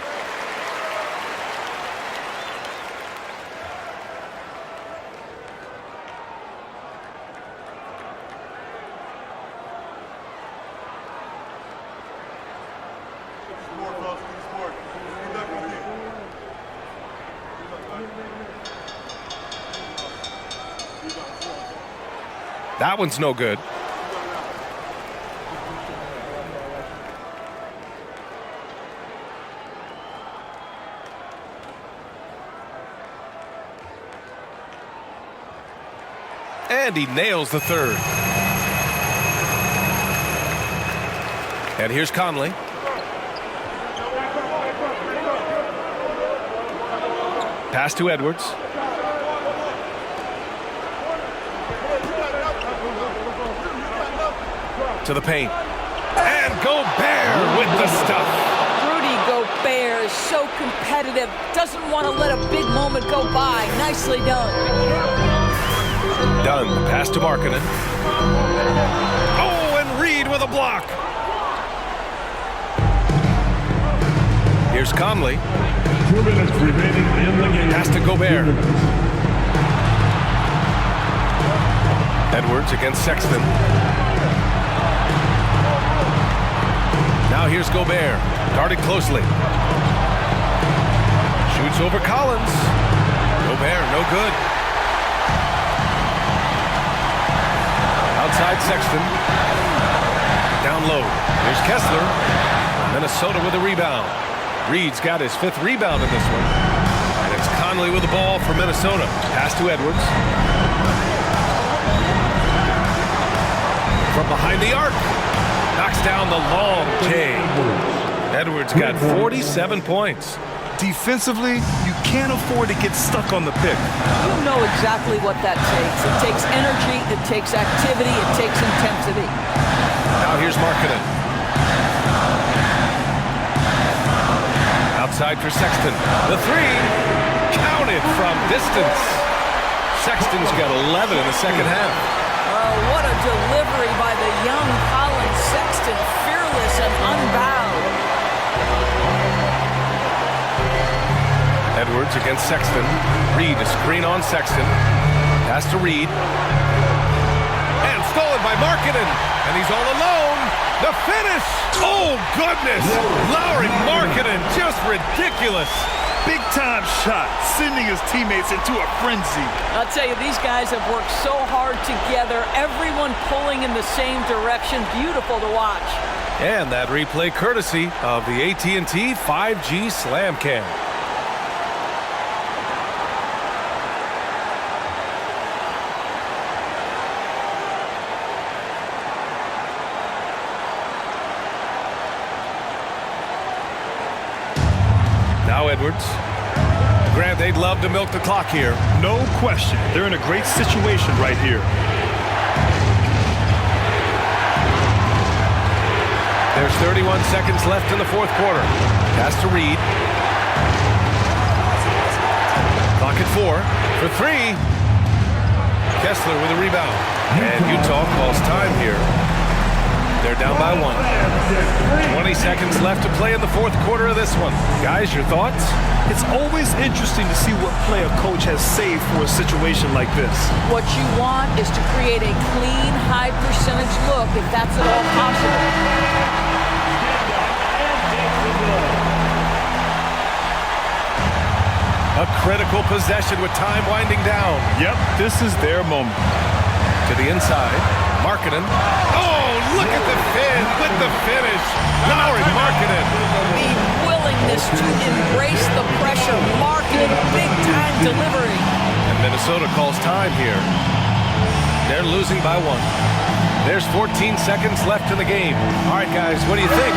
That one's no good. And he nails the 3rd. And here's Conley. Pass to Edwards. To the paint. And Gobert with the stuff. Rudy Gobert is so competitive, doesn't want to let a big moment go by. Nicely done. Dunn, pass to Markkanen. Oh, and Reed with a block. Here's Conley. 2 minutes remaining in the game. Pass to Gobert. Edwards against Sexton. Now here's Gobert, guarded closely. Shoots over Collins. Gobert, no good. Outside Sexton. Down low. Here's Kessler. Minnesota with a rebound. Reed's got his 5th rebound in this one. And it's Conley with the ball for Minnesota. Pass to Edwards. From behind the arc. Knocks down the long J. Edwards got 47 points. Defensively, you can't afford to get stuck on the pick. You know exactly what that takes. It takes energy, it takes activity, it takes intensity. Now here's Markkanen. Outside for Sexton. The 3. Counted from distance. Sexton's got 11 in the second half. Oh, what a delivery by the young Colin Sexton. Fearless and unbound. Edwards against Sexton. Reed, a screen on Sexton. Pass to Reed. And stolen by Markkanen. And he's all alone. The finish. Oh, goodness. Lauri Markkanen, just ridiculous. Big-time shot, sending his teammates into a frenzy. I'll tell you, these guys have worked so hard together. Everyone pulling in the same direction. Beautiful to watch. And that replay courtesy of the AT&T 5G Slam Cam. Now Edwards. Grant, they'd love to milk the clock here. No question. They're in a great situation right here. There's 31 seconds left in the 4th quarter. Pass to Reed. Clock at 4 for 3. Kessler with a rebound. And Utah calls time here. They're down by 1. 20 seconds left to play in the 4th quarter of this one. Guys, your thoughts? It's always interesting to see what play a coach has saved for a situation like this. What you want is to create a clean, high-percentage look, if that's at all possible. A critical possession with time winding down. Yep, this is their moment. To the inside, Markkanen. Oh, look at the fin with the finish. Lauri Markkanen. The willingness to embrace the pressure. Markkanen, big-time delivery. And Minnesota calls time here. They're losing by 1. There's 14 seconds left in the game. All right, guys, what do you think?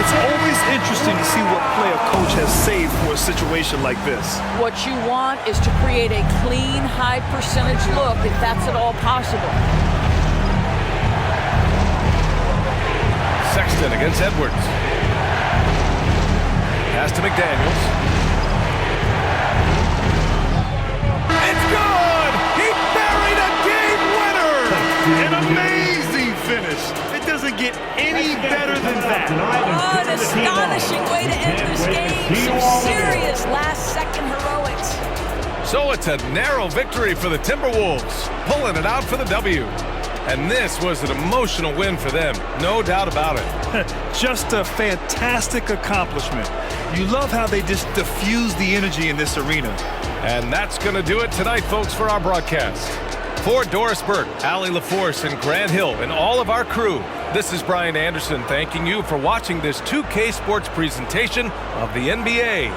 It's always interesting to see what play a coach has saved for a situation like this. What you want is to create a clean, high-percentage look, if that's at all possible. Sexton against Edwards. Pass to McDaniels. It's good! He buried a game winner! An amazing finish. It doesn't get any better than that. Oh, an astonishing way to end this game. Some serious last-second heroics. So it's a narrow victory for the Timberwolves, pulling it out for the W. And this was an emotional win for them, no doubt about it. Just a fantastic accomplishment. You love how they just diffuse the energy in this arena. And that's going to do it tonight, folks, for our broadcast. For Doris Burke, Allie LaForce, and Grant Hill, and all of our crew, this is Brian Anderson thanking you for watching this 2K Sports presentation of the NBA.